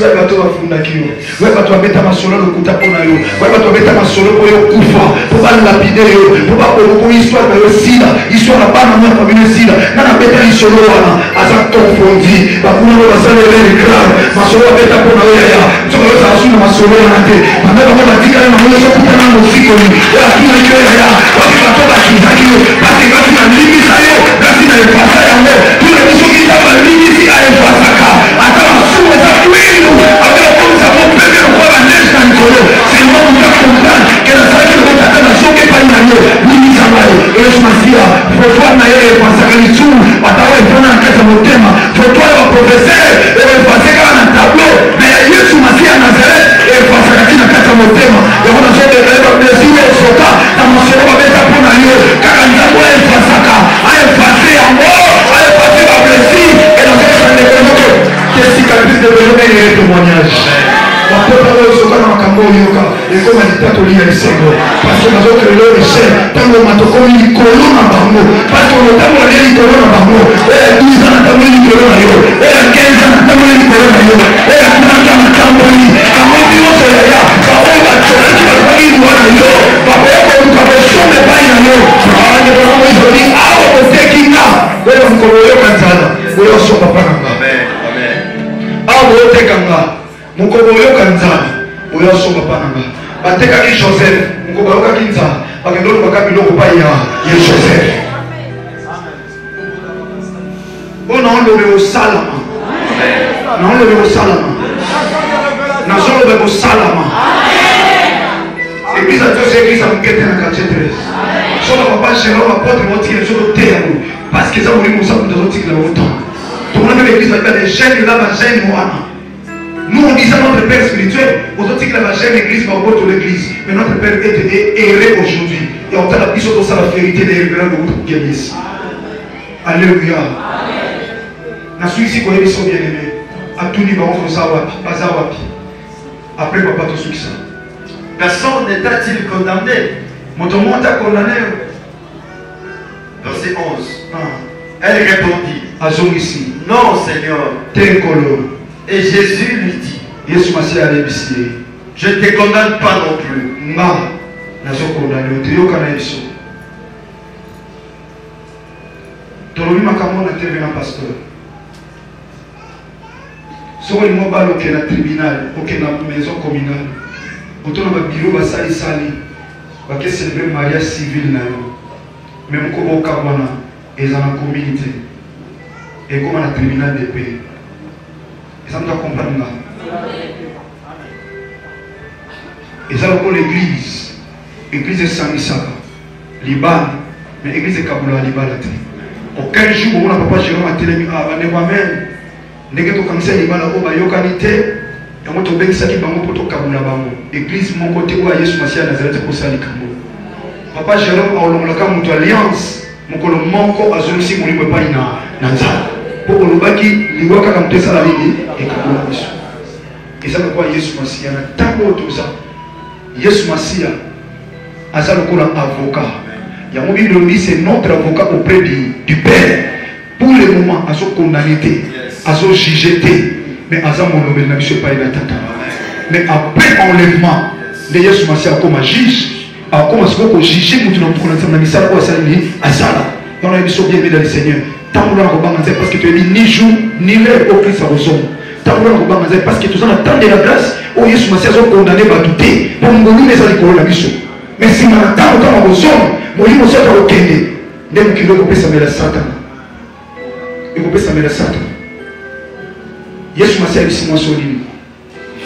mwasi oyo bato bafundaki yo oyo bato babeta masolo lokuta mpo na yo oyo bato babeta masolo mpo yo kufa mpo balapide yo mpo bakoloko histoire na yo sida histoire na bana mwa famille sida nga nabeta lisolo wana aza confondi bakuna oyo basala elere grave masolo babeta mpo na yo yaya soki oyozala su na masolo wana te banda bango batikali na moyo ezokutana na mosikoli oyo atunaki yo yaya wapi bato bakizaki yo pasi ngasi na limisa yo ngasi na efasa yango tuna bisoki ta balimisi aefasaka ata masumu eza kwinu abeokomisa mopeme lokwa baneje na likolo seulement moto akomprendre ke nasalaki lokotaka na soki epai na yo limisa ngai yesu masiya fotoire na ye efasaka lisumu batawa efana na kati ya motema fotoire ya baprofeser efase kaka na tableau me ya yesu masiya nazaret efasaka ti na kati ya motema yango nazodebeleba blessure osoka na masolo babeta mpo na yo kaka nzambo aefasaka aefase yango aefase bablessure enazoesandekemoto kesika plus développe ye témoignage bakota oyo soka na makambo oyoka ekoma litatoli ya esengo parce nazokelelo richel ntango matokomi likolo na bango parce onotambola ye likolo na bango oya 12 ans natamboli likolo na yo oya 15 ans natamboli likolo na yo oya 30 ans natamboli bango nyonso yaya baoyo bacolaki bazwaki liwa na yo bakoya koluka bosombe epai na yo baande bango ezoli awa kotekinga oyo mokolo oyoka nzala oyo osoka mpa na nga awa oyotekanga mokolo oyoka nzala oyo asomba mpa na nga batekaki joseph mokolo bayokaki nzala bakende olobaka biloko pai ya joseph oyo naolobe osalama naolobe osalama nazolobe osalama église atosi église amokete na quartier 13 soka papa général bapotre baotikela soki oteyango parce que eza molimo osakuta ozotikela otan tomona mpe l'église batika des jeunes eza bagene wana. Nous on disait notre Père spirituel, aujourd'hui que la jeune église va au bord de l'église, mais notre Père est erré aujourd'hui. Et on a la puissance de la vérité des révérends de votre guérison. Alléluia. Na suis ici qu'on est bien aimé. À tout niveau, on fait ça wapi, pas ça wapi. Après papa tout ce ça. Personne n'est-il condamné? Mon monde t'a condamné. Verset 11. Elle répondit. Azong ici. Non Seigneur. Tel colon. Et Jésus lui dit, je ne te condamne pas non plus. tolobi makambo na telemi na pasteur soko lingo baloke na tribunal oke na maison communale otona babiro basalisali bake célébrer mariage civil na yo même ko bokabwana eza na communauté ekoma na tribunal de paix. Ça me doit comprendre. Et ça, l'église. L'église est Sangisaka. Liban. Mais l'église est Kaboula, Liban. Aucun jour, on n'a pas Jérôme à Télémi. Ah, on est moi-même. N'est-ce que comme ça, Liban, on va yokanité. Et on va bien ça qui va pour tout Kaboula. L'église, mon côté, où Jésus Massia Nazareth pour ça, les Kaboula. Papa Jérôme, on a une alliance. Mon colon manque à celui-ci, mon libre pas Nazareth. Pour le baki, liwaka comme ça la ligne et kabula biso. Et ça pourquoi Yesu Masia na tango tout ça. Yesu Masia asa lokola avocat. Ya mo Bible dit c'est notre avocat auprès du Père. Pour le moment aso condamné, aso jugé, mais asa mon lobel na biso pa ina tata. Mais après enlèvement de Yesu Masia comme juge, a comme ce qu'on juger mutu na mukona na misala ko asala ni asala. On a biso bien dans le Seigneur. Tant que parce que tu es ni jour ni l'heure au Christ à ressort. Tant que parce que tu as tant de la grâce, oh Jésus Massia sont condamnés à douter. Pour nous donner les alcool la mission. Mais si on a tant de ressort, moi je me suis au Kenya. Même qu'il veut ça mais la Satan. Il veut ça mais la Satan. Jésus Massia ici moi solide.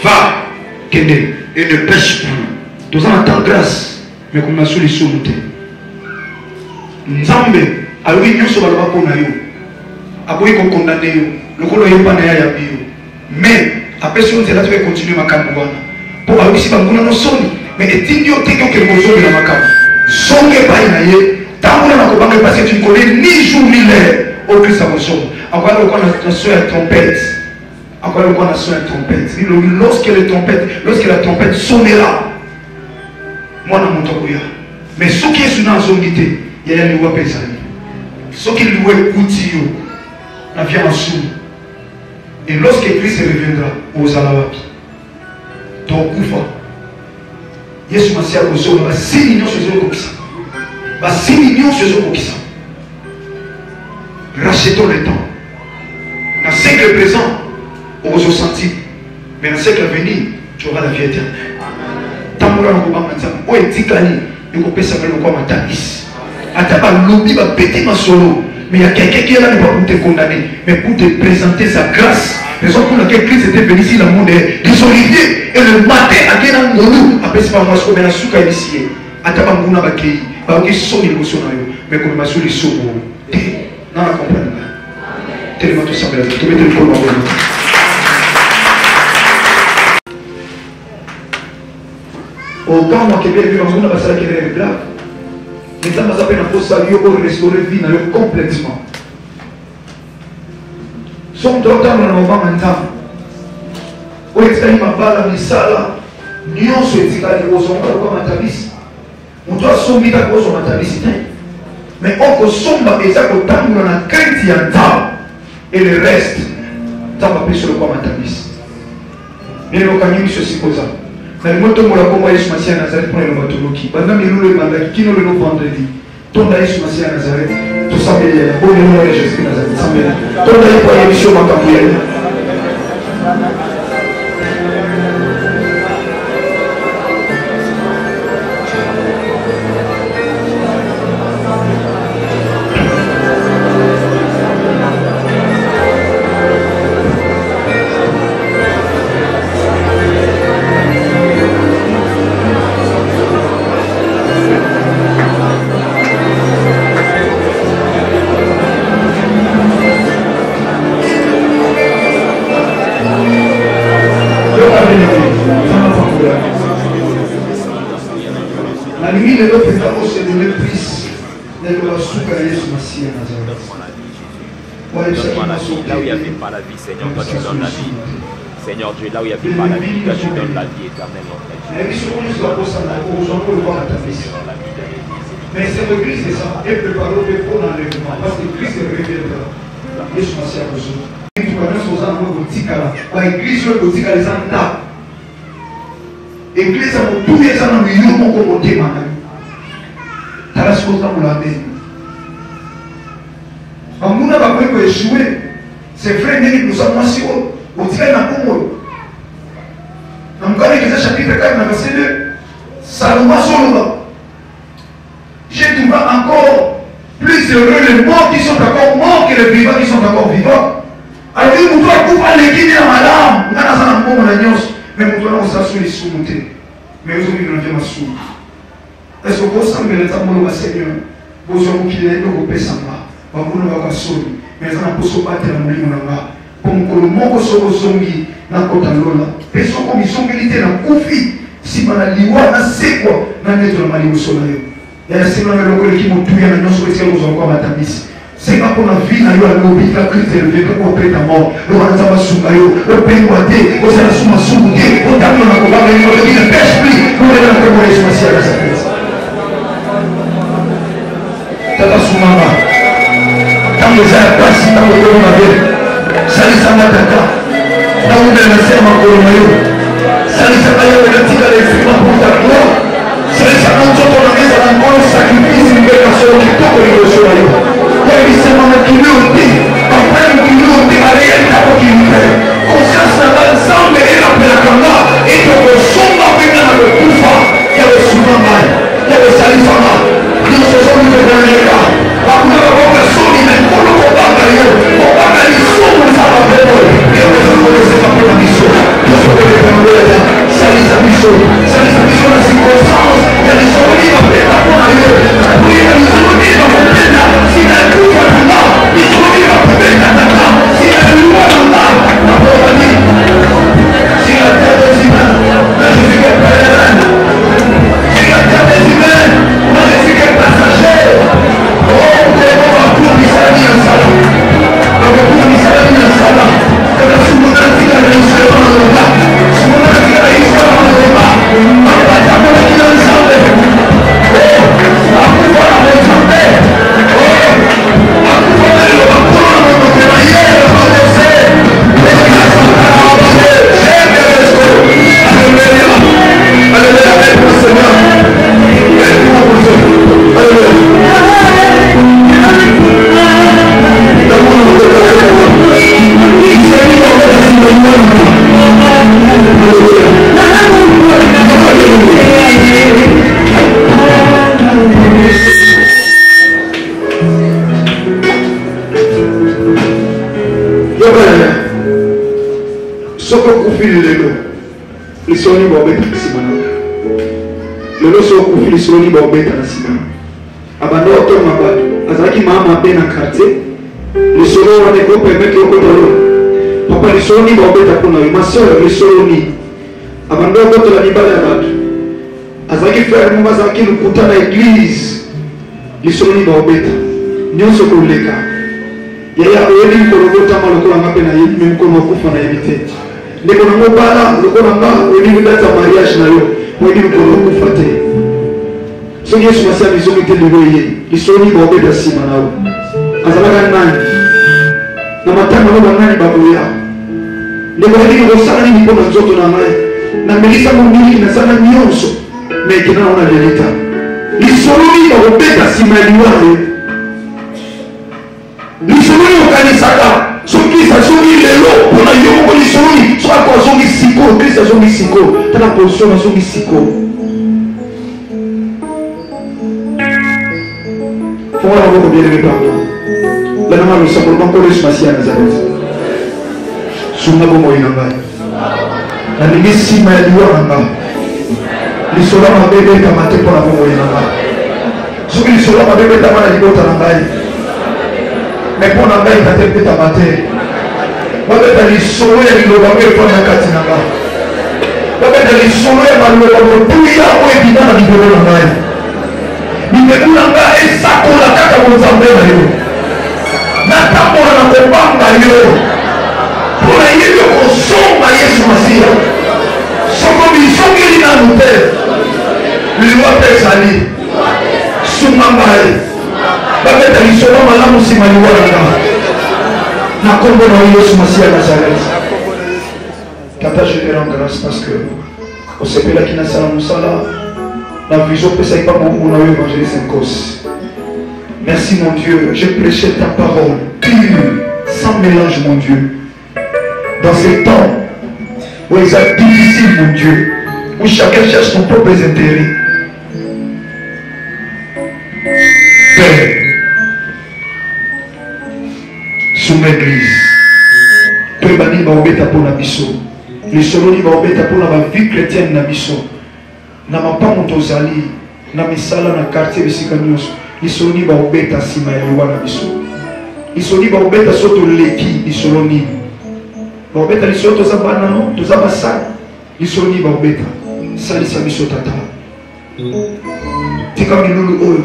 Va Kenya et ne pêche plus. Tu as tant de grâce, mais comme la solution montée. Nzambe alors il y a sur le bas na yo aboyi ko condamné yo lokolo yo pana ya bio mais après si on va continuer makambo wana pour alors si banguna no soni mais etindi yo teke ke ko soni na makambo songe pa na ye tamona na ko banga parce que tu ne connais ni jour ni l'heure au Christ à ressort encore le qu'on a son trompette encore le qu'on a son trompette lorsque la trompette sonnera moi na montokoya mais ce qui est sur na zongité il y a les lois pesani. Ce qui lui est outil, la vie en sous. Et lorsque Christ reviendra, aux alawapi, ton koufa, Yesu Masia Koso, va 6 millions sur eux comme ça. Va 6 millions sur eux comme ça. Rachetons le temps. Dans le siècle présent, on va se sentir. Mais dans le siècle à venir, tu auras la vie éternelle. Tant que nous avons dit, on est dit qu'il faut faire ça comme un talis. Attends, l'oubli va péter ma solo. Mais il y a quelqu'un qui est là pour te condamner, mais pour te présenter sa grâce. Raison pour laquelle Christ était venu ici dans le monde des oliviers. Et le matin, à quel endroit, après c'est pas moi, je vais souka ici. Attends, on va accueillir. Pas que son émotion, mais qu'on va sur les sauts. Non, la comprendre. Tellement tout ça, tu mets le col. Autant moi qui vais vivre dans une base qui est blague. Les hommes appellent un poste salut pour restaurer vie complètement. Son docteur dans le moment maintenant. Où est-ce qu'il m'a parlé de ça? Nous sommes dit aux hommes comme un tabis. On doit sommer à cause de ma tabis. Mais on peut sommer et ça au temps où on a crainte y a temps. Et le reste, ça va plus sur le comme un tabis. Mais le camion ceci comme ça. Mais le moto mola comme Yesu Masia Nazareth pour le matoloki. Pendant que nous le mandons, qui nous le nous vendredi. Ton Yesu Masia Nazareth, tout ça bien. Bon le nom de Jésus Nazareth. Ça bien. Ton Yesu pour l'émission Macabouille. Là où il n'y avait pas la vie, Seigneur, toi tu donnes la vie. Seigneur Dieu, là où il n'y avait pas la vie, toi tu donnes la vie éternelle. Mais cette église, c'est ça. Elle prépare pour l'enlèvement. Parce que Christ reviendra. Yesu Masia Koso. Tu connais ce que vous dites là. L'église, vous dites les anda. L'église, vous tous les ans, nous y avons comme thème. T'as la chose dans la main. On a pas pu échouer. C'est vrai, nous sommes assis. On dirait dans le Congo. Dans le Galate chapitre 4, verset 2. Salomon Solomon. J'ai trouvé encore plus heureux les morts qui sont encore morts que les vivants qui sont encore vivants. Alors, il nous doit couper l'équilibre dans madame. Nous avons un bon agneau. Mais nous devons s'assurer sur le côté. Mais aujourd'hui, nous devons s'assurer. Est-ce que vous savez que le temps de Seigneur, vous avez qu'il est au pays sans moi. Vous n'avez pas sauvé. Mais nous avons pas battre la mouille. Pour que le monde soit zongi dans le côté de l'eau. Personne comme ils sont milités dans le conflit. Si on a liwa, c'est quoi? Dans le mali au soleil. Et la semaine où les qui m'ont tué, nous sommes encore à Tamis. C'est pas pour la vie, nous avons oublié la crise de l'évêque pour prêter à mort. Nous avons un soumayo, le pays ouaté, nous avons un soumassouté, nous avons un combat, nous avons une pêche plus, nous avons un combat de soumassia à la sapesse. Tata Soumama, quand vous avez passé dans le coronavirus, Salissama Tata, dans le serment coronavirus, Salissama Yogatika, les frères pour ta gloire. Salissama Yogatika, ancora un sacrificio in quella solo che tu con il suo aiuto. Poi mi sembrano chiusi, ma poi chiusi, ma realtà pochi di te. Cosa sarà il sangue e la pena cambia e dopo somma appena la cufa, che aveva su mai, che aveva salissama. Io so solo che per la ma una roba soli nel culo con io, o magari solo stava per voi. Io non so come si fa per la missione. Io so che per voi salissama missione, la circostanza che li sono lì per la buona lisoni baobeta na nsima na lelo so okufi lisoni baobeta na nsima abanda otonga bato azalaki maa mabe na quartier lisolo wana ekopermettre okotalo papa lisoni baobeta mpona yo maseur lisoloni abanda okotola mibale ya bato azalaki frère moko azalaki lokuta na église lisoloni baobeta nyonso koleka yaya oyebi mokolo botama lokola nga mpe nayebi me mokolo wakufa nayebi te ndeko nango bala lokola nga oyebi kodata mariage na yo oyebi mokolo wakufa te soki yesu masi ya mizomi te lelo ye lisoloni baobeta nsima na yo azalaka nani na matanga no banani baboya ndeko nayebi kosala nini mpo na nzoto na ngai namelisango mingi nasala nyonso me ekena nango na verita lisoloni baobeta nsima ya liwa na yo lisoloni okanisaka soki azongi lelo mpona yo moko lisoloni soki ako azongi sikoyo kristo azongi sikoyo tala position azongi sikoyo fonga na moko bien aimé pardon lananga losakolo bankolo yesu masiya ya nazareti sunga bomoi na ngai nalingi nsima ya liwa na ngai lisolo mabe ebetama te mpona bomoi na ngai soki lisolo mabe ebetama na libota na ngai mais pour la main, il a été abattu. Babeta lisolo ya liloba ngo efana na kati na ngai. Babeta lisolo ya maloba motuya o ebina na libolo na ngai. Mibeko na ngai esakola kaka bonzambe na yo. Natambola na kobanga yo. Mpona yebi okosomba Yesu Masiya. Soko bisongeli nanu te. Liwa mpe ezali. Sunga ngai. Babeta lisolo malamu nsima liwa na ngai. Na kombo na Yesu Masiya Nazareth. Tata, je te rends grâce parce que au sepela qui n'a pas musala, la vision peut ça pas mon évangéliste en cause. Merci mon Dieu, je prêchais ta parole pure, sans mélange mon Dieu. Dans ces temps où il est difficile mon Dieu, où chacun cherche son propre intérêt. Père, sous l'église, peu bani ba obeta pour la biso. Les soloni ba obeta pour la vie chrétienne na biso. Na mapango tozali, na misala na quartier bisika nyonso. Les soloni ba obeta sima ya liwa na biso. Les soloni ba obeta soto leki, les soloni. Ba obeta les soto za banano, toza basa. Les soloni ba obeta. Sali sa biso tata. Tika milulu oyo,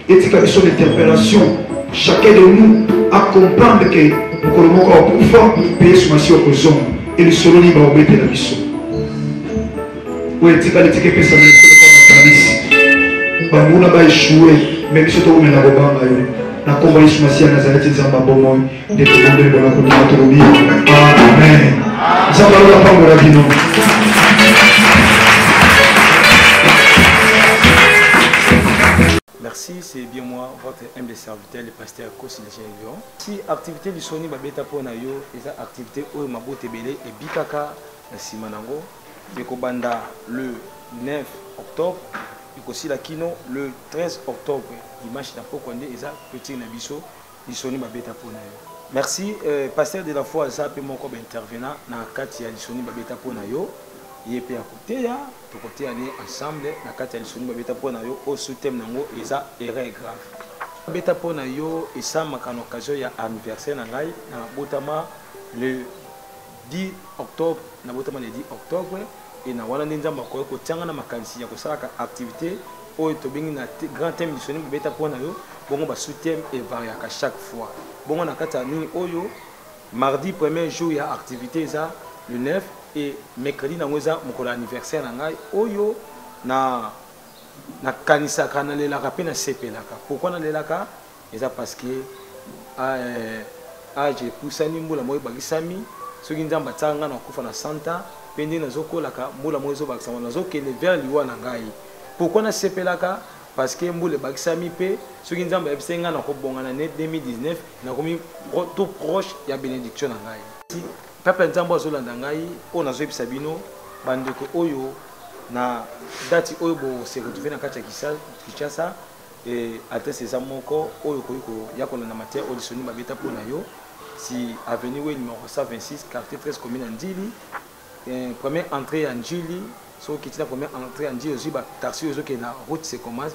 etika biso l'interpellation. Chacun de nous à comprendre que pour le moment on peut payer ce monsieur aux hommes et le soloni va obéir la mission. Oui, tu vas le dire que ça ne soit pas ici. Bamuna va échouer, même si tu es na bobanga yo. Na komba Yesu Masiya Nazareti nzamba bomo de tobonde bona ko na tolobi. Amen. Nzamba la pango la bino. Merci, c'est bien moi, votre humble serviteur, le pasteur Kossi Lyon. Si activité du Soni Babeta Ponayo, et activité où ma beauté belé et Bikaka, la Simanango, Bekobanda le 9 octobre, et aussi la Kino le 13 octobre, dimanche n'a pas condé, et ça, petit Nabiso, du Soni Babeta Ponayo. Merci, pasteur de la foi, ça peut mon intervenant dans le cadre du Soni Babeta Ponayo. Il est à côté, là, pour côté aller ensemble, la carte de l'Isoni Babeta Ponayo, au sous-thème nango, et ça, erreur grave. Babeta Ponayo, et ça, ma can occasion, il y a anniversaire nangai, na botama le 10 octobre, na botama le 10 octobre, et na wana ninja makoyo ko tianga na makanisi ya ko sala activité, o to bengi na grand thème de l'Isoni Babeta Ponayo, bongo ba sous-thème et variaka chaque fois. Bongo na kata nini oyo, mardi premier jour, il y a activité, ça, le 9. Et mercredi na ngoza mokolo anniversaire na ngai oyo na kanisa kana lelaka pe na sepelaka. Pourquoi na lelaka? Eza parce que j'ai poussani mbula moyo bagisami soki nzamba tsanga na kufa na santa pende na zokolaka mbula moyo zo bakisama na zokende vers liwa na ngai. Pourquoi na sepelaka? Parce que mbule bagisami pe soki nzamba ebisenga na kobongana ne 2019 na komi tout proche ya bénédiction na ngai. Papa nzambo azolanda ngai o nazoyebisa bino bandeko oyo na dati oyo bo se retrouver na kati ya Kinshasa et adresse eza moko oyo koyiko ya kolanda matière Olisoni Babeta pona yo si avenue numéro 126 quartier 13 commune Ndili première entrée à Ndili so qui est la première entrée en dit aussi ba taxi aussi qui na route c'est commence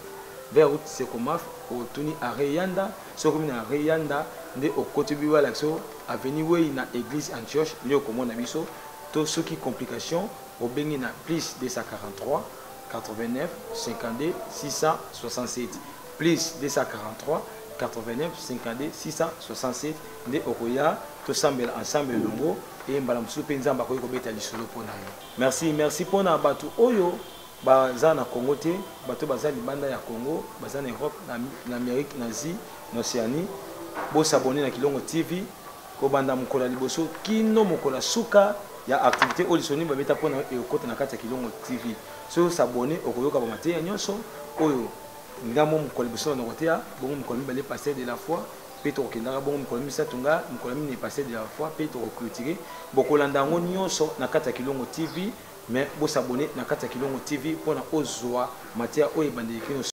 vers route c'est commence au tuni à Reyanda so comme na Reyanda de au côté biwa l'action avenue wey na église Antioche ni au comment na biso tout ce qui complication au bengi na plus 243 89 52 667 plus 243 89 52 667 de okoya to sambela ensemble longo et mbala musu penza mbako ko beta lisolo pona. Merci pona batu oyo baza na Congo te bato baza libanda ya Congo baza na Europe na Amérique na Asie na Océanie bo s'abonner na Kilongo TV ko banda mukola liboso kino mukola suka ya activité olisoni ba beta pona e okota na kati ya Kilongo TV so s'abonner okoyoka ba mateya nyonso oyo ngamo mukoli biso na kotea bongo mukoli mbele passer de la foi peto okendaka bongo mukoli misatunga mukoli mine passer de la foi peto clôturer bokolanda ngo nyonso na kati ya Kilongo TV mais bo s'abonner na kati ya Kilongo TV pona ozwa matia oyo bandeki